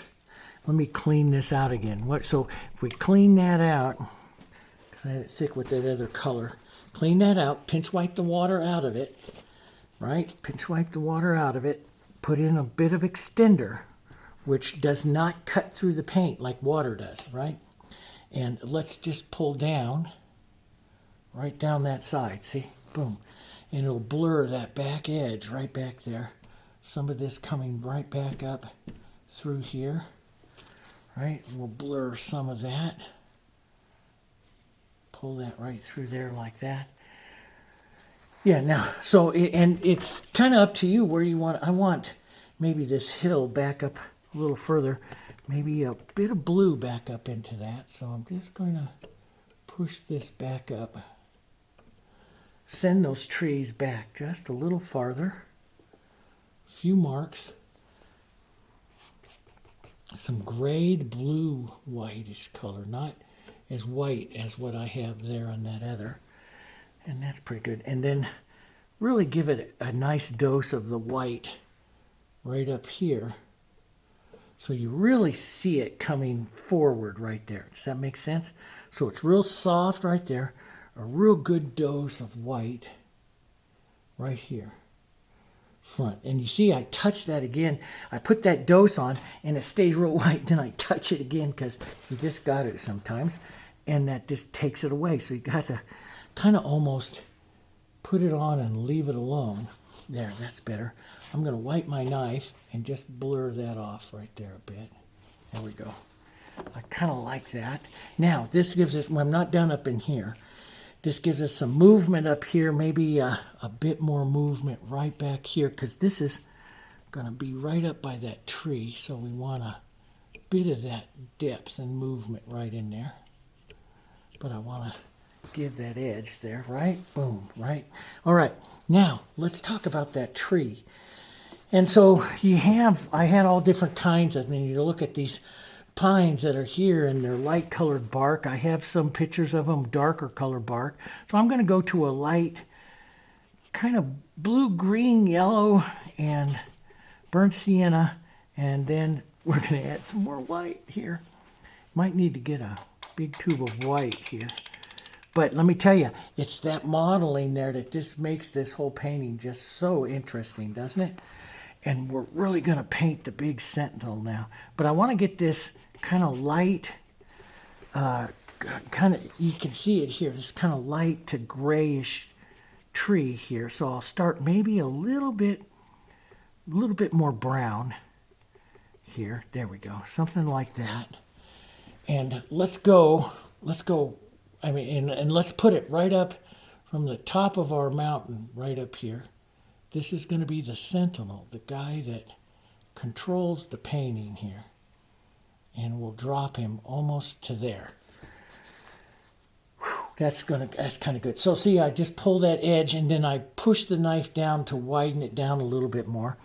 Let me clean this out again. So if we clean that out, because I had it thick with that other color, clean that out, pinch wipe the water out of it, right? Pinch wipe the water out of it. Put in a bit of extender, which does not cut through the paint like water does, right? And let's just pull down, right down that side, see? Boom. And it'll blur that back edge right back there. Some of this coming right back up through here, right? We'll blur some of that. Pull that right through there like that. Yeah, now, so, and it's kind of up to you where you want. I want maybe this hill back up a little further, maybe a bit of blue back up into that. So I'm just going to push this back up. Send those trees back just a little farther. A few marks. Some grayed blue whitish color, not as white as what I have there on that other. And that's pretty good. And then really give it a nice dose of the white right up here. So you really see it coming forward right there. Does that make sense? So it's real soft right there. A real good dose of white right here. Front. And you see I touch that again. I put that dose on and it stays real white. Then I touch it again because you just got it sometimes. And that just takes it away. So you got to kind of almost put it on and leave it alone. There, that's better. I'm going to wipe my knife and just blur that off right there a bit. There we go. I kind of like that. Now, this gives it, when I'm not done up in here, this gives us some movement up here, maybe a bit more movement right back here, because this is going to be right up by that tree, so we want a bit of that depth and movement right in there. But I want to give that edge there, right? Boom, right? All right, now let's talk about that tree. And so I had all different kinds. I mean, you look at these pines that are here and they're light colored bark. I have some pictures of them, darker color bark. So I'm going to go to a light kind of blue, green, yellow, and burnt sienna. And then we're going to add some more white here. Might need to get a big tube of white here. But let me tell you, it's that modeling there that just makes this whole painting just so interesting, doesn't it? And we're really going to paint the big sentinel now. But I want to get this kind of light, you can see it here, this kind of light to grayish tree here. So I'll start maybe a little bit more brown here. There we go, something like that. And let's go. I mean, and let's put it right up from the top of our mountain, right up here. This is going to be the sentinel, the guy that controls the painting here. And we'll drop him almost to there. Whew, that's kind of good. So see, I just pull that edge and then I push the knife down to widen it down a little bit more.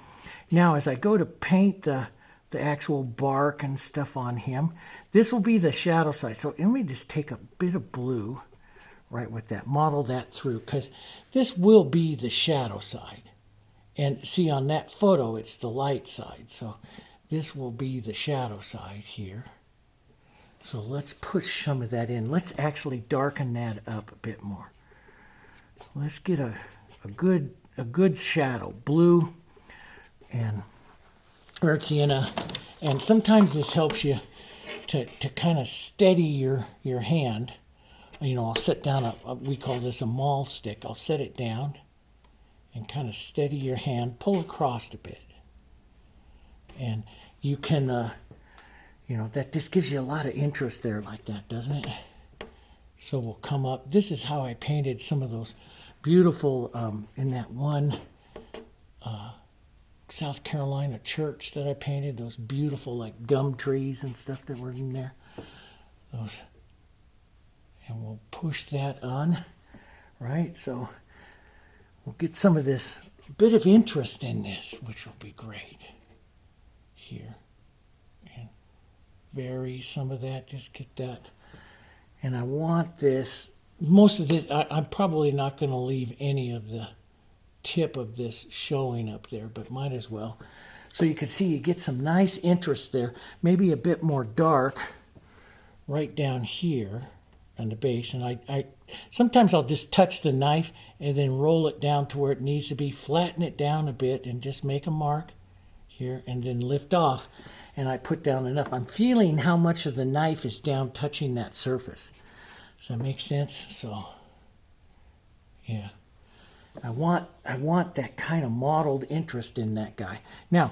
Now, as I go to paint the actual bark and stuff on him, this will be the shadow side. So let me just take a bit of blue right with that, model that through, because this will be the shadow side. And see, on that photo, it's the light side. So this will be the shadow side here. So let's push some of that in. Let's actually darken that up a bit more. Let's get a good shadow, blue and burnt sienna. And sometimes this helps you to kind of steady your hand. You know, I'll set down we call this a maul stick. I'll set it down and kind of steady your hand, pull across a bit. And you can, that just gives you a lot of interest there like that, doesn't it? So we'll come up. This is how I painted some of those beautiful, in that one South Carolina church that I painted, those beautiful like gum trees and stuff that were in there. Those, and we'll push that on, right? So we'll get some of this bit of interest in this, which will be great. here. And vary some of that, just get that. And I want this, most of it, I'm probably not going to leave any of the tip of this showing up there, but might as well. So you can see you get some nice interest there, maybe a bit more dark right down here on the base. And I sometimes I'll just touch the knife and then roll it down to where it needs to be, flatten it down a bit and just make a mark here and then lift off. And I put down enough. I'm feeling how much of the knife is down touching that surface. Does that make sense? So, yeah. I want that kind of mottled interest in that guy. Now,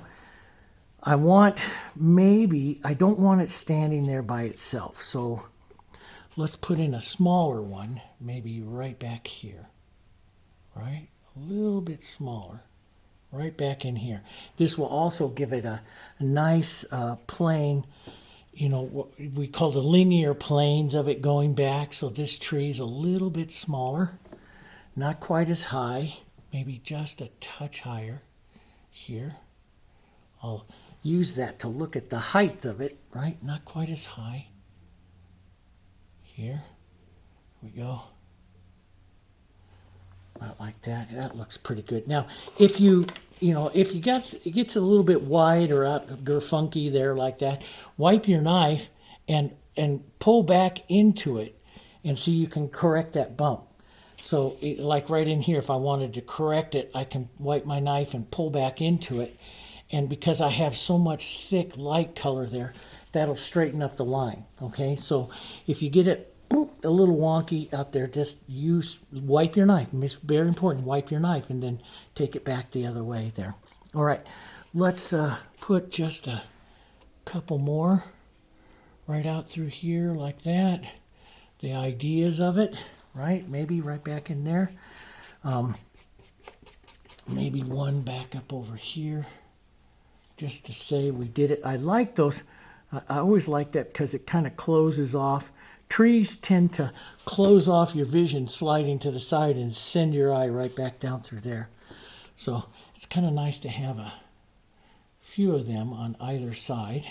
I don't want it standing there by itself. So let's put in a smaller one, maybe right back here. Right? A little bit smaller. Right back in here. This will also give it a nice plane, you know, what we call the linear planes of it going back. So this tree is a little bit smaller. Not quite as high, maybe just a touch higher here. I'll use that to look at the height of it, right? Not quite as high. Here we go. About like that. That looks pretty good. Now, if it gets a little bit wide or funky there like that, wipe your knife and pull back into it and see you can correct that bump. So like right in here, if I wanted to correct it, I can wipe my knife and pull back into it. And because I have so much thick light color there, that'll straighten up the line. Okay, so if you get it a little wonky out there, just wipe your knife. It's very important, wipe your knife and then take it back the other way there. All right, let's put just a couple more right out through here like that. The ideas of it. Right, maybe right back in there. Maybe one back up over here, just to say we did it. I like those. I always like that because it kind of closes off. Trees tend to close off your vision, sliding to the side and send your eye right back down through there. So it's kind of nice to have a few of them on either side.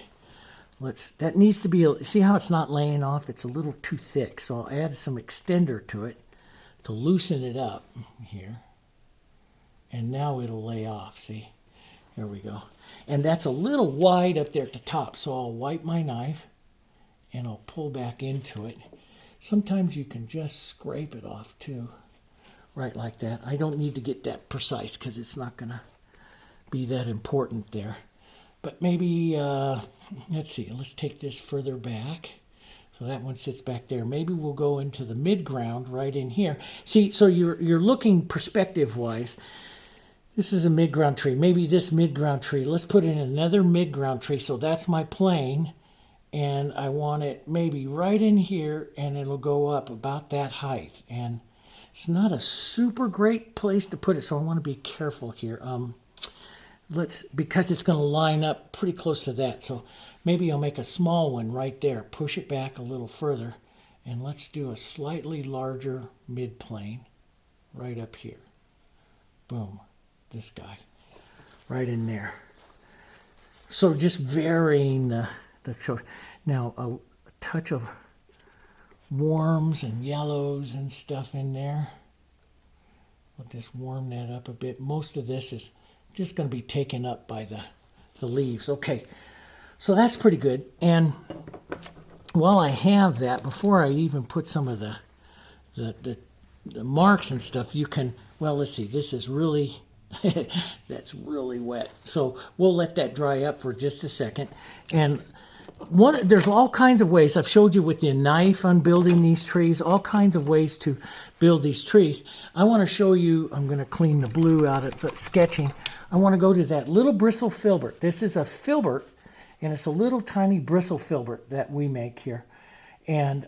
That needs to be, see how it's not laying off? It's a little too thick, so I'll add some extender to it to loosen it up here. And now it'll lay off, see? Here we go. And that's a little wide up there at the top, so I'll wipe my knife and I'll pull back into it. Sometimes you can just scrape it off too, right like that. I don't need to get that precise because it's not going to be that important there. But maybe, let's see, let's take this further back. So that one sits back there. Maybe we'll go into the mid-ground right in here. See, so you're looking perspective-wise. This is a mid-ground tree. Maybe this mid-ground tree. Let's put in another mid-ground tree. So that's my plane. And I want it maybe right in here, and it'll go up about that height. And it's not a super great place to put it, so I want to be careful here. Because it's going to line up pretty close to that. So maybe I'll make a small one right there. Push it back a little further. And let's do a slightly larger mid-plane right up here. Boom. This guy. Right in there. So just varying the choice. Now a touch of warms and yellows and stuff in there. We'll just warm that up a bit. Most of this is just going to be taken up by the leaves. Okay, so that's pretty good. And while I have that, before I even put some of the marks and stuff, you can, well, let's see, this is really, that's really wet. So we'll let that dry up for just a second. And there's all kinds of ways. I've showed you with the knife on building these trees, all kinds of ways to build these trees. I want to show you, I'm going to clean the blue out of sketching. I want to go to that little bristle filbert. This is a filbert, and it's a little tiny bristle filbert that we make here. And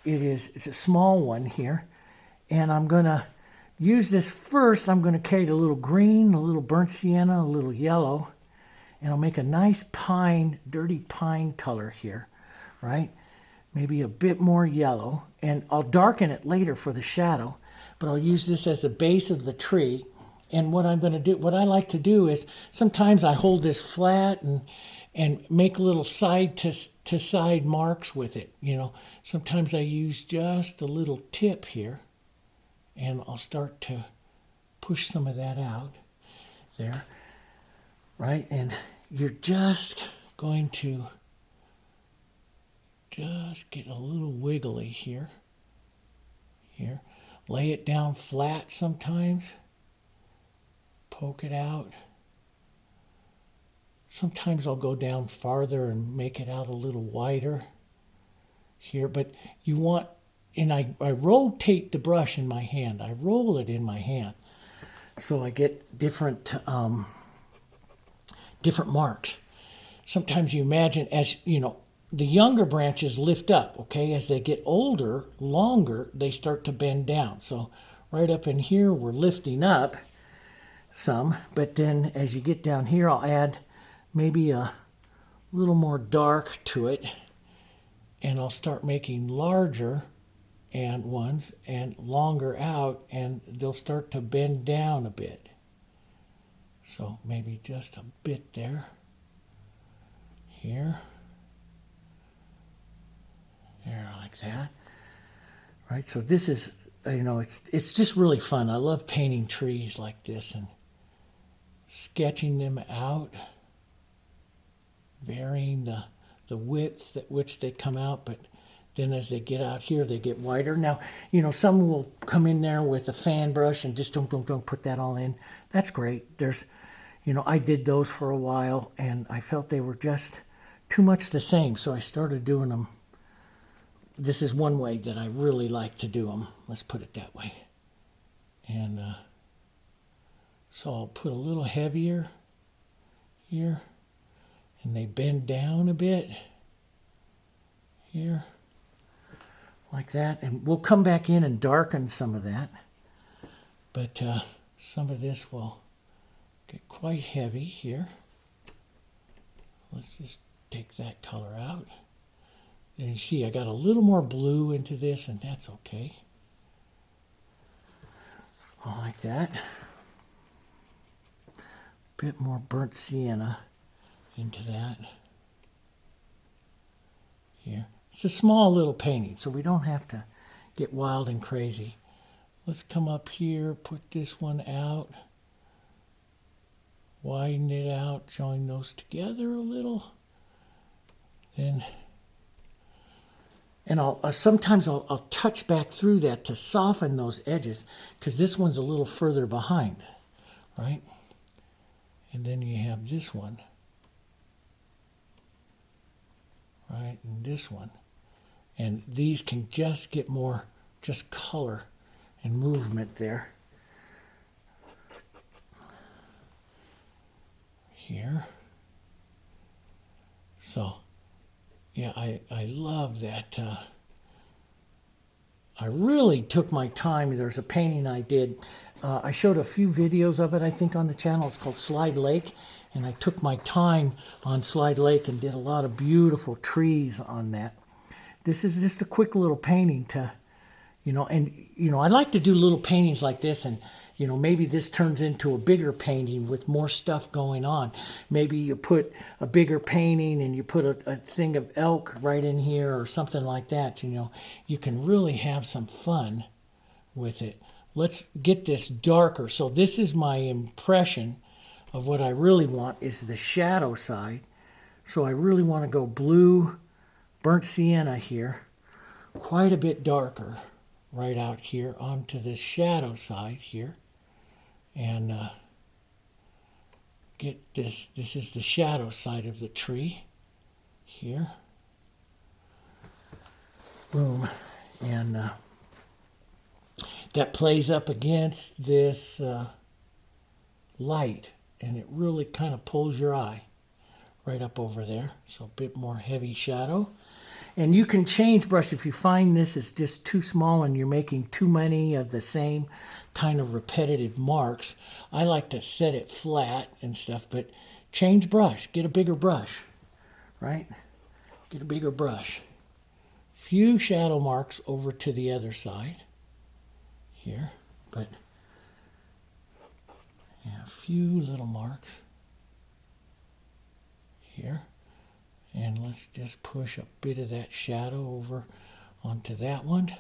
it's a small one here. And I'm going to use this first. I'm going to carry a little green, a little burnt sienna, a little yellow. And I'll make a nice pine, dirty pine color here, right? Maybe a bit more yellow. And I'll darken it later for the shadow. But I'll use this as the base of the tree. And what I'm going to do, what I like to do is sometimes I hold this flat and make little side to side marks with it. You know, sometimes I use just a little tip here, and I'll start to push some of that out there, right? And you're just going to just get a little wiggly here. Lay it down flat sometimes. Poke it out. Sometimes I'll go down farther and make it out a little wider here. But you want, and I rotate the brush in my hand. I roll it in my hand. So I get different marks. Sometimes you imagine, as you know, the younger branches lift up, okay? As they get older, longer, they start to bend down. So right up in here, we're lifting up some, but then as you get down here, I'll add maybe a little more dark to it, and I'll start making larger ones and longer out, and they'll start to bend down a bit. So maybe just a bit there, here, there, like that. Right, so this is, you know, it's just really fun. I love painting trees like this and sketching them out, varying the width at which they come out, but then as they get out here, they get wider. Now, you know, some will come in there with a fan brush and just don't put that all in. That's great. There's, you know, I did those for a while, and I felt they were just too much the same, so I started doing them. This is one way that I really like to do them. Let's put it that way. And so I'll put a little heavier here, and they bend down a bit here, like that. And we'll come back in and darken some of that. But some of this will get quite heavy here. Let's just take that color out. And you see I got a little more blue into this, and that's okay. I like that. Bit more burnt sienna into that. Here. It's a small little painting, so we don't have to get wild and crazy. Let's come up here, put this one out. Widen it out, join those together a little. Then, and sometimes I'll touch back through that to soften those edges, because this one's a little further behind, right? And then you have this one, right, and this one. And these can just get more just color and movement there. Here. So, yeah, I love that. I really took my time. There's a painting I did. I showed a few videos of it, I think, on the channel. It's called Slide Lake. And I took my time on Slide Lake and did a lot of beautiful trees on that. This is just a quick little painting to, you know, and, you know, I like to do little paintings like this, and, you know, maybe this turns into a bigger painting with more stuff going on. Maybe you put a bigger painting and you put a thing of elk right in here or something like that. You know, you can really have some fun with it. Let's get this darker. So this is my impression of what I really want is the shadow side. So I really want to go blue, burnt sienna here, quite a bit darker right out here onto this shadow side here. And get this. This is the shadow side of the tree here. Boom. And that plays up against this light, and it really kind of pulls your eye right up over there. So a bit more heavy shadow. And you can change brush if you find this is just too small and you're making too many of the same kind of repetitive marks. I like to set it flat and stuff, but change brush. Get a bigger brush, right? Get a bigger brush. Few shadow marks over to the other side here, but And a few little marks here. And let's just push a bit of that shadow over onto that one.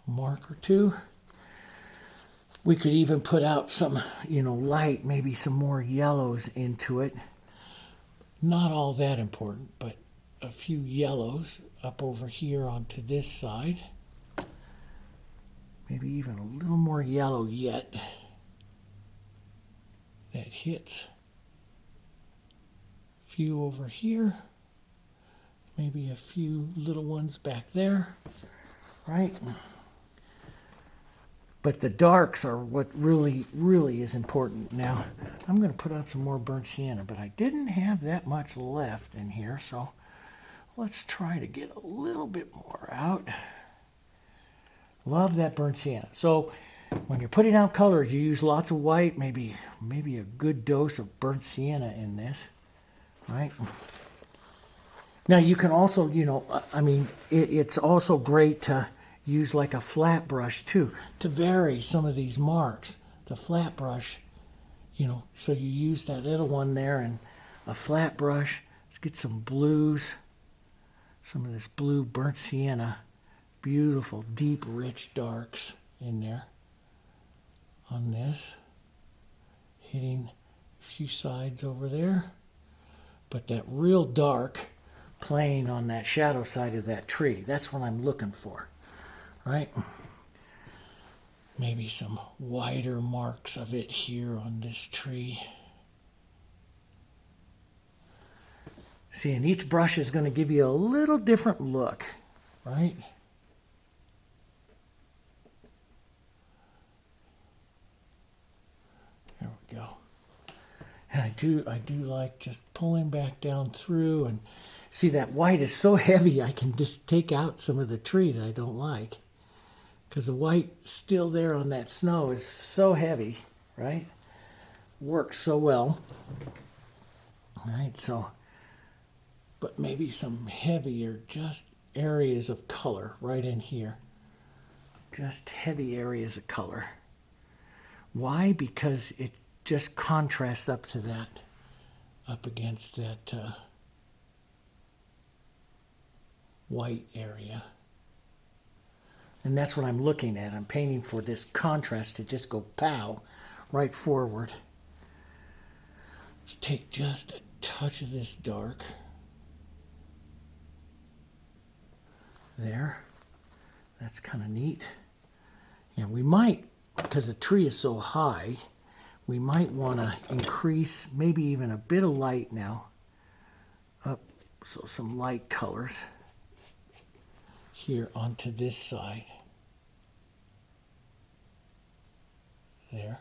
A mark or two. We could even put out some, light, maybe some more yellows into it. Not all that important, but a few yellows up over here onto this side. Maybe even a little more yellow yet. That hits. A few over here. Maybe a few little ones back there. Right? But the darks are what really, really is important. Now, I'm going to put out some more burnt sienna, but I didn't have that much left in here, so let's try to get a little bit more out. Love that burnt sienna. So when you're putting out colors, you use lots of white, maybe a good dose of burnt sienna in this, right? Now you can also, it's also great to use like a flat brush too, to vary some of these marks. The flat brush, so you use that little one there and a flat brush. Let's get some blues, some of this blue burnt sienna. Beautiful, deep, rich darks in there on this. Hitting a few sides over there. But that real dark playing on that shadow side of that tree, that's what I'm looking for. Right? Maybe some wider marks of it here on this tree. See, and each brush is going to give you a little different look, right? There we go. And I do like just pulling back down through, and see that white is so heavy I can just take out some of the tree that I don't like. Because the white still there on that snow is so heavy, right? Works so well. Right, so, but maybe some heavier just areas of color right in here. Just heavy areas of color. Why? Because it just contrasts up to that, up against that white area. And that's what I'm looking at. I'm painting for this contrast to just go pow right forward. Let's take just a touch of this dark. There. That's kind of neat. And we might, because the tree is so high, we might want to increase maybe even a bit of light now. Up, so some light colors here onto this side. There.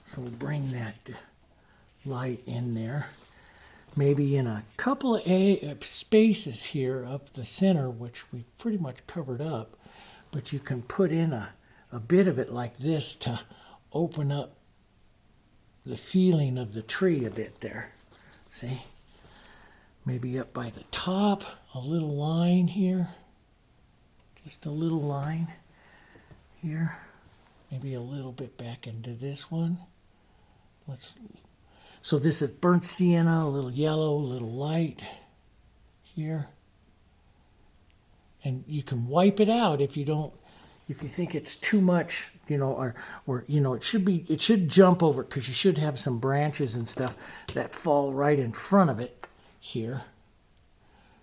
So we'll bring that light in there. Maybe in a couple of spaces here up the center, which we've pretty much covered up, but you can put in a bit of it like this to open up the feeling of the tree a bit there. See? Maybe up by the top, a little line here. Just a little line here. Maybe a little bit back into this one. So this is burnt sienna, a little yellow, a little light here. And you can wipe it out if you think it's too much, or it should jump over, because you should have some branches and stuff that fall right in front of it here.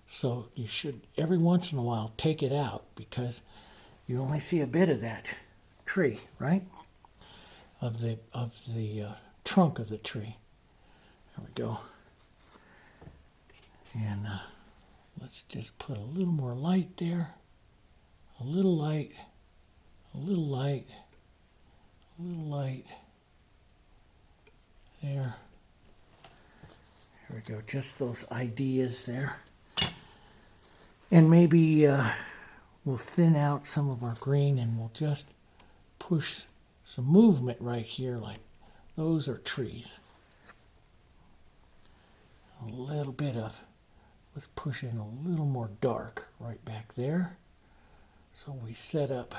So you should every once in a while take it out, because you only see a bit of that tree, right? Of the trunk of the tree. There we go. And let's just put a little more light there. A little light. A little light. A little light. There. There we go. Just those ideas there. And maybe we'll thin out some of our green, and we'll just push some movement right here, like those are trees. A little bit of, let's push in a little more dark right back there. So we set up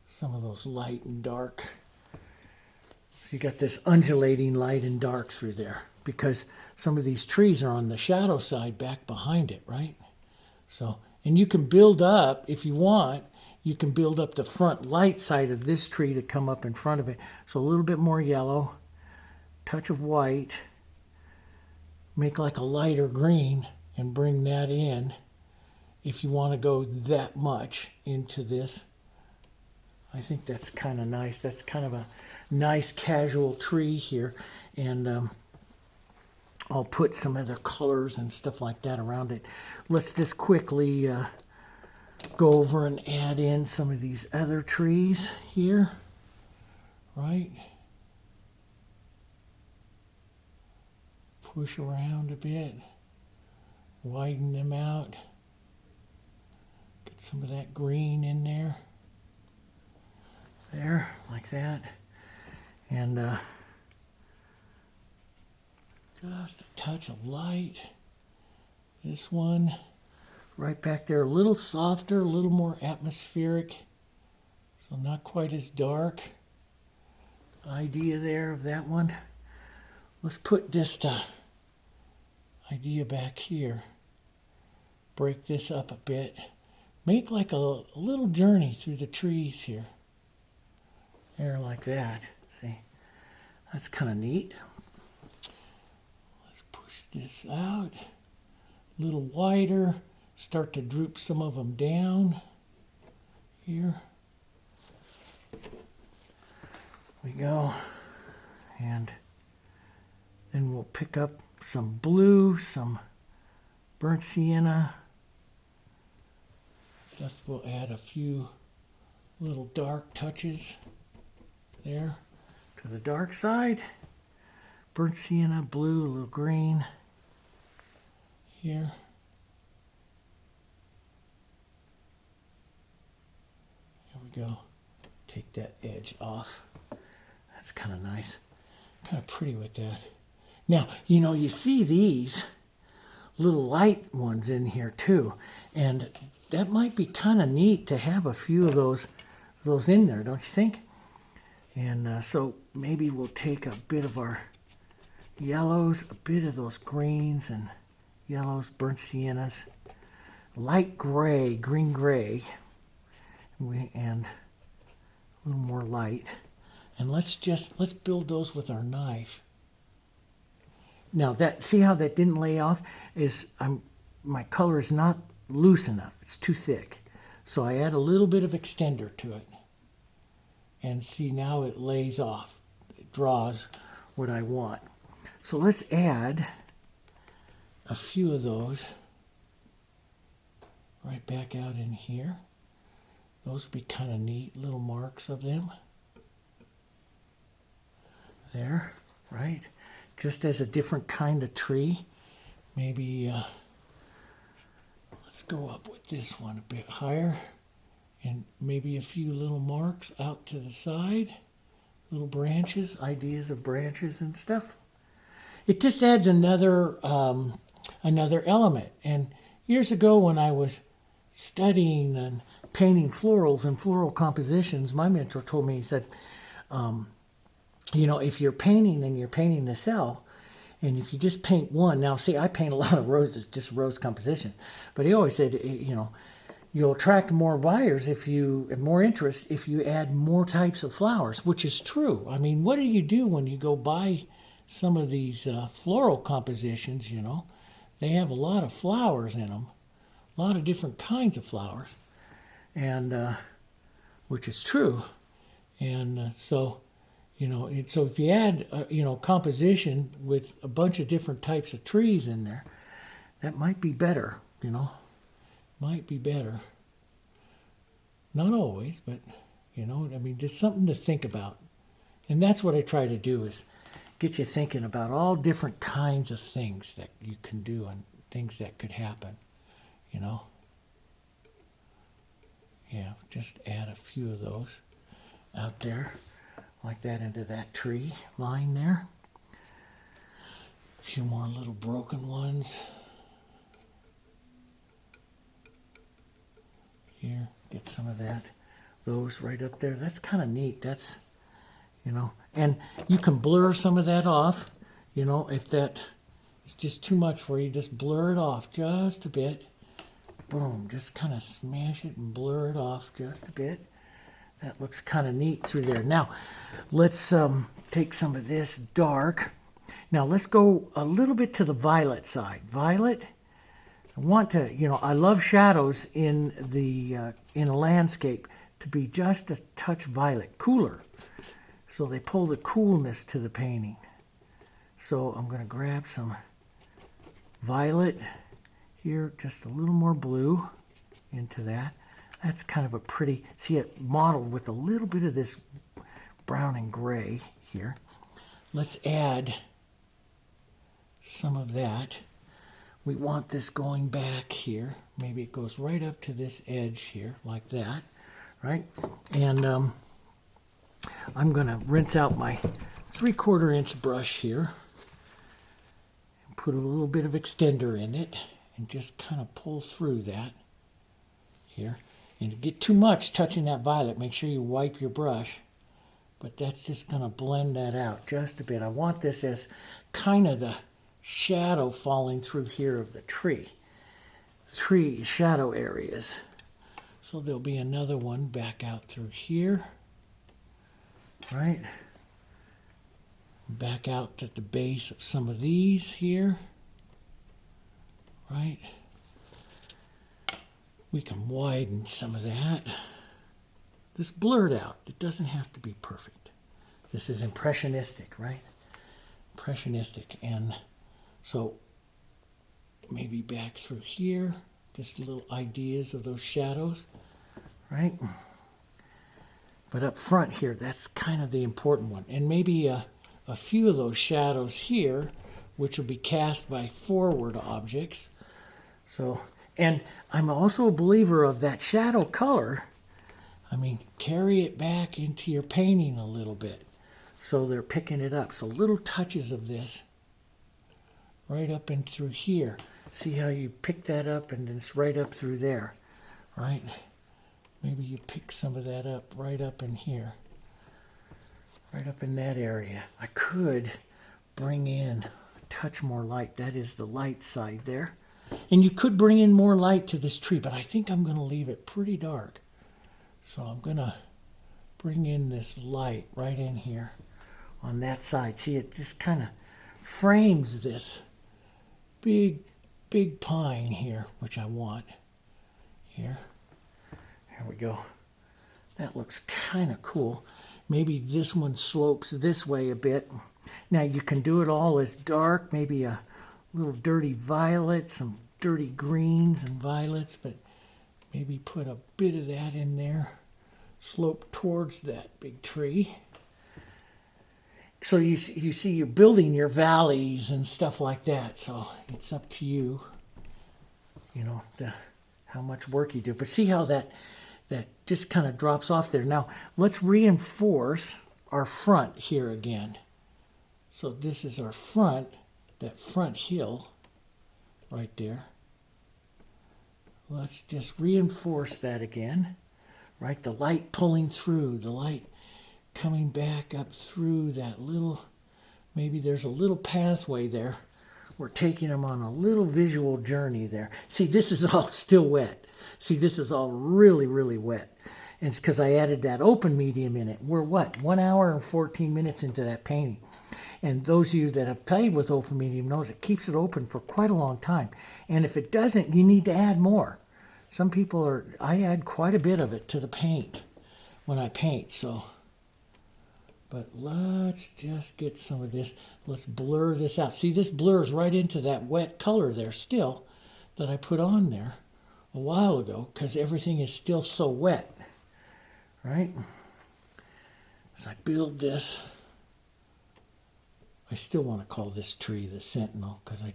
some of those light and dark. So you got this undulating light and dark through there because some of these trees are on the shadow side back behind it, right? So, and you can build up, if you want, you can build up the front light side of this tree to come up in front of it. So a little bit more yellow, touch of white, make like a lighter green and bring that in if you want to go that much into this. I think that's kind of nice. That's kind of a nice casual tree here. And I'll put some other colors and stuff like that around it. Let's just quickly go over and add in some of these other trees here, right? Push around a bit, widen them out, get some of that green in there, like that, and just a touch of light. This one right back there, a little softer, a little more atmospheric, so not quite as dark. Idea there of that one. Let's put this idea back here. Break this up a bit. Make like a little journey through the trees here. There, like that. See? That's kind of neat. Let's push this out. A little wider. Start to droop some of them down. Here. We go. And then we'll pick up some blue, some burnt sienna. Stuff, we'll add a few little dark touches there to the dark side. Burnt sienna, blue, a little green here. There we go. Take that edge off. That's kind of nice. Kind of pretty with that. Now, you know, you see these little light ones in here too, and that might be kind of neat to have a few of those in there, don't you think? And so maybe we'll take a bit of our yellows, a bit of those greens and yellows, burnt siennas, light gray, green gray, and a little more light. And let's build those with our knife. Now that, see how that didn't lay off? My color is not loose enough. It's too thick. So I add a little bit of extender to it. And see, now it lays off. It draws what I want. So let's add a few of those right back out in here. Those would be kind of neat little marks of them. There, right? Just as a different kind of tree. Maybe let's go up with this one a bit higher. And maybe a few little marks out to the side. Little branches, ideas of branches and stuff. It just adds another element. And years ago when I was studying and painting florals and floral compositions, my mentor told me, he said, you know, if you're painting and you're painting the cell, and if you just paint one, now see, I paint a lot of roses, just rose composition, but he always said, you know, you'll attract more buyers and more interest if you add more types of flowers, which is true. I mean, what do you do when you go buy some of these floral compositions, you know? They have a lot of flowers in them, a lot of different kinds of flowers, and which is true. And so, you know, so if you add, you know, composition with a bunch of different types of trees in there, that might be better, you know, might be better. Not always, but, you know, I mean, just something to think about. And that's what I try to do, is get you thinking about all different kinds of things that you can do and things that could happen, you know. Yeah, just add a few of those out there, like that, into that tree line there. A few more little broken ones. Here, get some of that. those right up there. That's kind of neat. That's, you know, and you can blur some of that off, you know, if that is just too much for you, just blur it off just a bit. Boom, just kind of smash it and blur it off just a bit. That looks kind of neat through there. Now, let's take some of this dark. Now, let's go a little bit to the violet side. Violet, I want to, you know, I love shadows in a landscape to be just a touch violet, cooler. So they pull the coolness to the painting. So I'm going to grab some violet here, just a little more blue into that. That's kind of a pretty, see it modeled with a little bit of this brown and gray here. Let's add some of that. We want this going back here. Maybe it goes right up to this edge here, like that, right? And I'm going to rinse out my 3/4 inch brush here and put a little bit of extender in it and just kind of pull through that here. And to get too much touching that violet, make sure you wipe your brush. But that's just going to blend that out just a bit. I want this as kind of the shadow falling through here of the tree shadow areas. So there'll be another one back out through here, right? Back out at the base of some of these here, right? We can widen some of that. This blurred out. It doesn't have to be perfect. This is impressionistic, right? Impressionistic. And so maybe back through here, just little ideas of those shadows, right? But up front here, that's kind of the important one. And maybe a few of those shadows here, which will be cast by forward objects. So, and I'm also a believer of that shadow color. I mean, carry it back into your painting a little bit. So they're picking it up. So little touches of this right up and through here. See how you pick that up and then it's right up through there, right? Maybe you pick some of that up right up in here, right up in that area. I could bring in a touch more light. That is the light side there. And you could bring in more light to this tree, but I think I'm going to leave it pretty dark. So I'm going to bring in this light right in here on that side. See, it just kind of frames this big pine here, which I want here. There we go. That looks kind of cool. Maybe this one slopes this way a bit. Now you can do it all as dark, maybe a little dirty violet, some dirty greens and violets, but maybe put a bit of that in there. Slope towards that big tree. So you see you're building your valleys and stuff like that. So it's up to you, you know, how much work you do. But see how that just kind of drops off there. Now let's reinforce our front here again. So this is our front, that front hill right there. Let's just reinforce that again, right? The light pulling through, the light coming back up through that little, maybe there's a little pathway there. We're taking them on a little visual journey there. See, this is all still wet. See, this is all really, really wet. And it's because I added that open medium in it. We're what? 1 hour and 14 minutes into that painting. And those of you that have played with open medium knows it keeps it open for quite a long time. And if it doesn't, you need to add more. Some people I add quite a bit of it to the paint when I paint, so. But let's just get some of this. Let's blur this out. See, this blurs right into that wet color there still that I put on there a while ago because everything is still so wet, right? As I build this, I still want to call this tree the Sentinel because I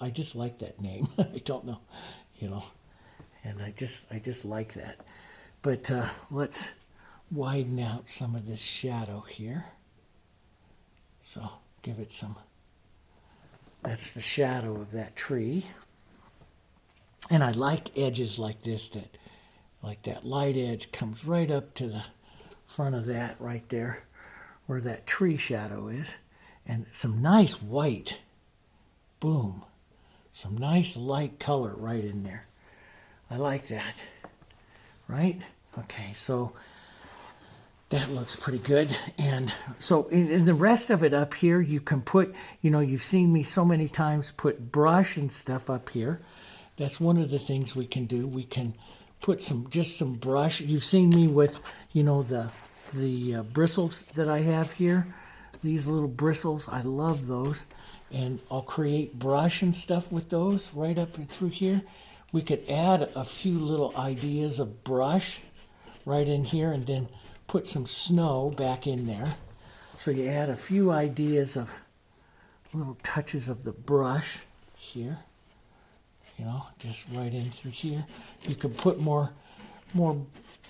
just like that name. I don't know, you know, and I just like that. But let's widen out some of this shadow here. So give it some, that's the shadow of that tree. And I like edges like this that like that light edge comes right up to the front of that right there where that tree shadow is. And some nice white. Boom. Some nice light color right in there. I like that. Right? Okay, so that looks pretty good. And so in the rest of it up here, you can put, you know, you've seen me so many times put brush and stuff up here. That's one of the things we can do. We can put just some brush. You've seen me with, you know, the bristles that I have here. These little bristles, I love those. And I'll create brush and stuff with those right up through here. We could add a few little ideas of brush right in here and then put some snow back in there. So you add a few ideas of little touches of the brush here. You know, just right in through here. You could put more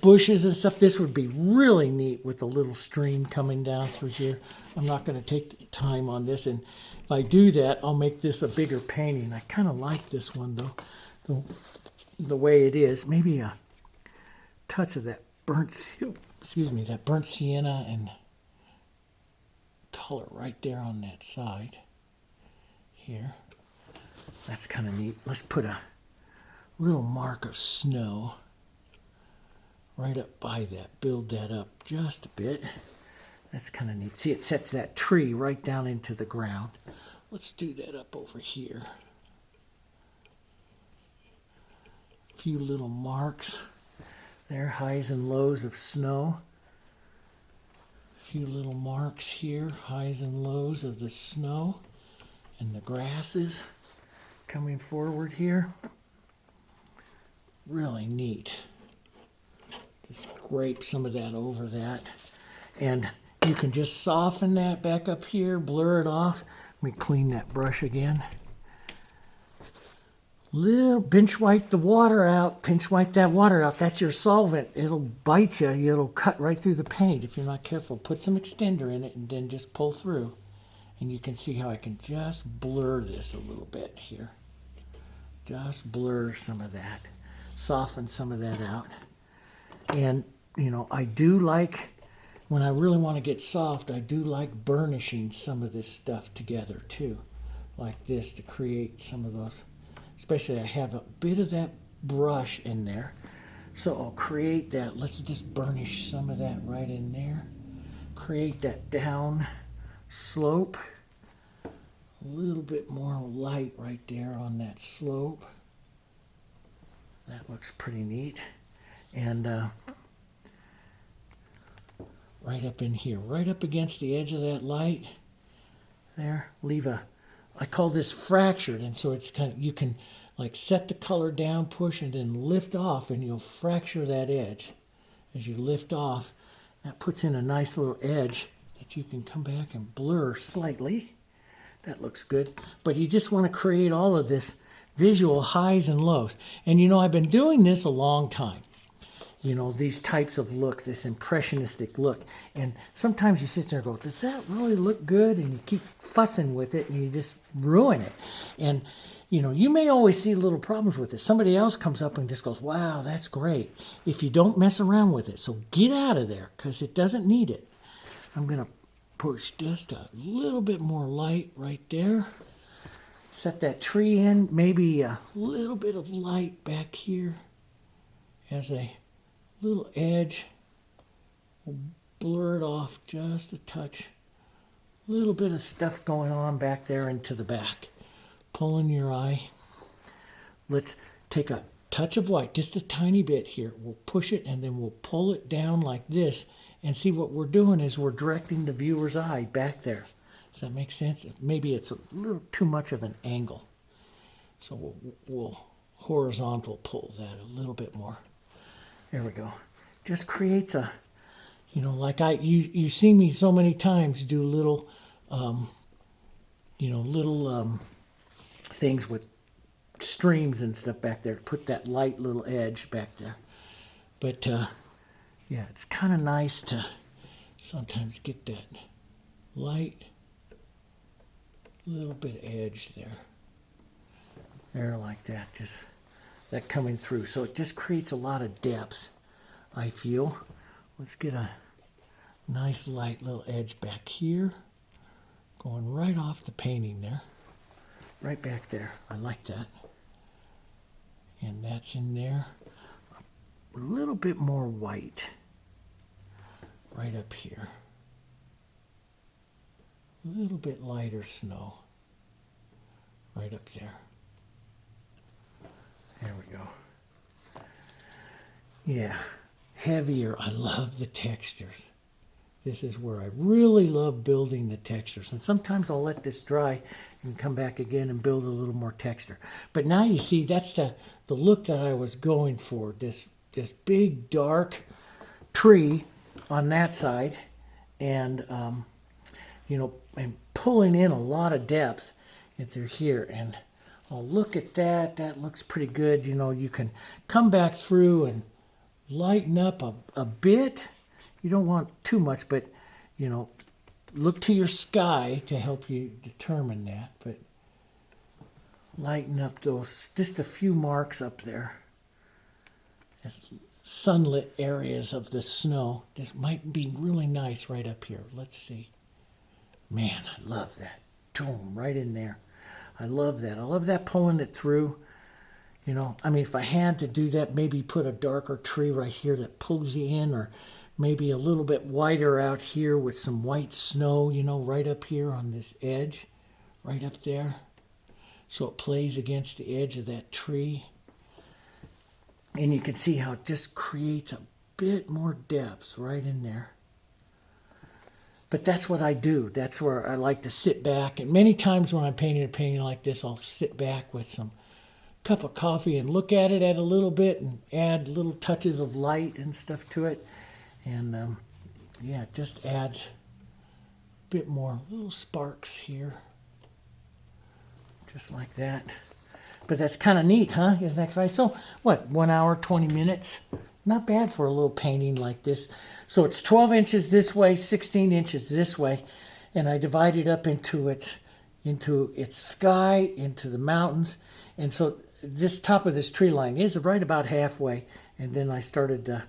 bushes and stuff. This would be really neat with a little stream coming down through here. I'm not going to take the time on this, and if I do that, I'll make this a bigger painting. I kind of like this one though, the way it is. Maybe a touch of that burnt sienna and color right there on that side here. That's kind of neat. Let's put a little mark of snow right up by that. Build that up just a bit. That's kind of neat. See, it sets that tree right down into the ground. Let's do that up over here. A few little marks there, highs and lows of snow. A few little marks here, highs and lows of the snow and the grasses coming forward here. Really neat. Just scrape some of that over that. And you can just soften that back up here, blur it off. Let me clean that brush again. Pinch wipe the water out. Pinch wipe that water out. That's your solvent. It'll bite you. It'll cut right through the paint if you're not careful. Put some extender in it and then just pull through. And you can see how I can just blur this a little bit here. Just blur some of that. Soften some of that out. And, you know, I do like, when I really want to get soft, I do like burnishing some of this stuff together too. Like this to create some of those. Especially I have a bit of that brush in there. So I'll create that. Let's just burnish some of that right in there. Create that down slope. A little bit more light right there on that slope. That looks pretty neat. And right up in here, right up against the edge of that light, there, leave a, I call this fractured, and so it's kind of, you can like set the color down, push, and then lift off, and you'll fracture that edge. As you lift off, that puts in a nice little edge that you can come back and blur slightly. That looks good. But you just want to create all of this visual highs and lows. And you know, I've been doing this a long time. You know, these types of look, this impressionistic look. And sometimes you sit there and go, does that really look good? And you keep fussing with it and you just ruin it. And, you know, you may always see little problems with it. Somebody else comes up and just goes, wow, that's great. If you don't mess around with it. So get out of there because it doesn't need it. I'm going to push just a little bit more light right there. Set that tree in. Maybe a little bit of light back here as a little edge. We'll blur it off just a touch. A little bit of stuff going on back there into the back. Pulling your eye. Let's take a touch of white, just a tiny bit here. We'll push it and then we'll pull it down like this. And see, what we're doing is we're directing the viewer's eye back there. Does that make sense? Maybe it's a little too much of an angle. So we'll horizontal pull that a little bit more. There we go. Just creates a, you know, like you see me so many times do little, little things with streams and stuff back there to put that light little edge back there. But yeah, it's kind of nice to sometimes get that light little bit of edge there. There like that. Just that coming through. So it just creates a lot of depth, I feel. Let's get a nice light little edge back here, going right off the painting there. Right back there. I like that. And that's in there. A little bit more white. Right up here. A little bit lighter snow. Right up there. There we go. Yeah. Heavier. I love the textures. This is where I really love building the textures. And sometimes I'll let this dry and come back again and build a little more texture. But now you see, that's the look that I was going for. This big, dark tree on that side. And, you know, and pulling in a lot of depth through here. And I'll look at that. That looks pretty good. You know, you can come back through and lighten up a bit. You don't want too much, but, you know, look to your sky to help you determine that. But lighten up those, just a few marks up there. As sunlit areas of the snow. This might be really nice right up here. Let's see. Man, I love that. Boom, right in there. I love that. I love that pulling it through. You know, I mean, if I had to do that, maybe put a darker tree right here that pulls you in, or maybe a little bit whiter out here with some white snow, you know, right up here on this edge, right up there. So it plays against the edge of that tree. And you can see how it just creates a bit more depth right in there. But that's what I do. That's where I like to sit back. And many times when I'm painting a painting like this, I'll sit back with some cup of coffee and look at it a little bit and add little touches of light and stuff to it. And yeah, it just adds a bit more little sparks here. Just like that. But that's kind of neat, huh? Isn't that right? So, what, 1 hour, 20 minutes? Not bad for a little painting like this. So it's 12 inches this way, 16 inches this way. And I divide it up into its sky, into the mountains. And so this top of this tree line is right about halfway. And then I started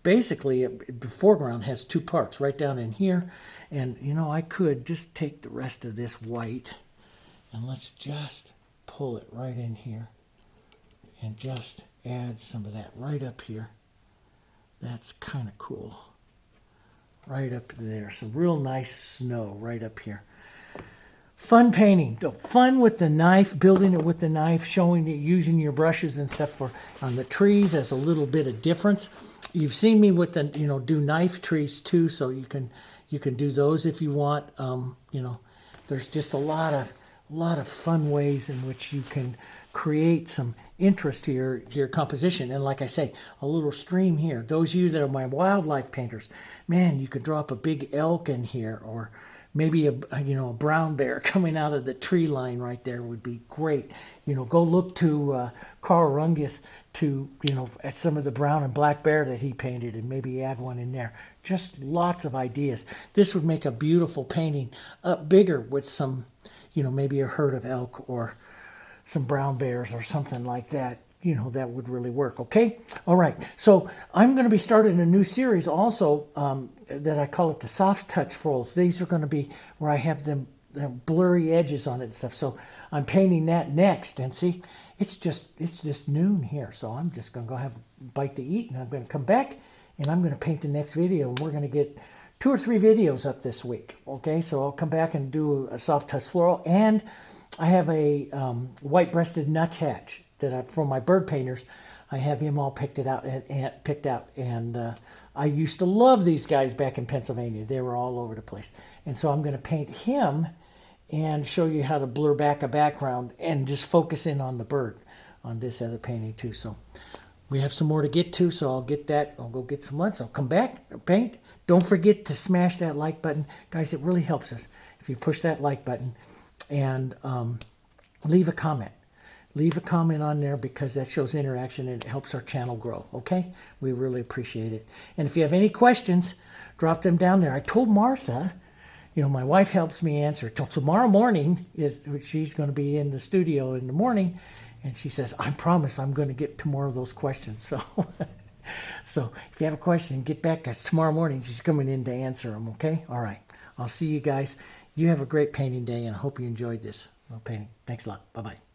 basically, the foreground has two parts right down in here. And, you know, I could just take the rest of this white and let's just pull it right in here and just add some of that right up here. That's kind of cool. Right up there. Some real nice snow right up here. Fun painting. Fun with the knife, building it with the knife, showing it, using your brushes and stuff on the trees as a little bit of difference. You've seen me with the, you know, do knife trees too, so you can do those if you want. You know, there's just a lot of fun ways in which you can create some interest to your composition. And like I say, a little stream here. Those of you that are my wildlife painters, man, you could draw up a big elk in here, or maybe a brown bear coming out of the tree line right there would be great. You know, go look to Carl Rungus at some of the brown and black bear that he painted and maybe add one in there. Just lots of ideas. This would make a beautiful painting up bigger with some, you know, maybe a herd of elk or some brown bears or something like that. You know, that would really work. Okay? All right. So I'm going to be starting a new series also that I call it the soft touch folds. These are going to be where I have them blurry edges on it and stuff. So I'm painting that next. And see, it's just noon here. So I'm just going to go have a bite to eat, and I'm going to come back and I'm going to paint the next video. And we're going to get 2 or 3 videos up this week. Okay? So I'll come back and do a soft touch floral, and I have a white-breasted nuthatch that for my bird painters. I have him all picked out, and I used to love these guys back in Pennsylvania. They were all over the place, and so I'm going to paint him and show you how to blur back a background and just focus in on the bird on this other painting too. So we have some more to get to, so I'll get that. I'll go get some lunch. I'll come back, paint. Don't forget to smash that like button, guys. It really helps us if you push that like button. And leave a comment. Leave a comment on there, because that shows interaction and it helps our channel grow, okay? We really appreciate it. And if you have any questions, drop them down there. I told Martha, you know, my wife helps me answer. Till tomorrow morning, she's going to be in the studio in the morning, And she says, I promise I'm going to get to more of those questions. So, so if you have a question, get back, because tomorrow morning she's coming in to answer them, okay? All right. I'll see you guys. You have a great painting day, and I hope you enjoyed this painting. Thanks a lot. Bye-bye.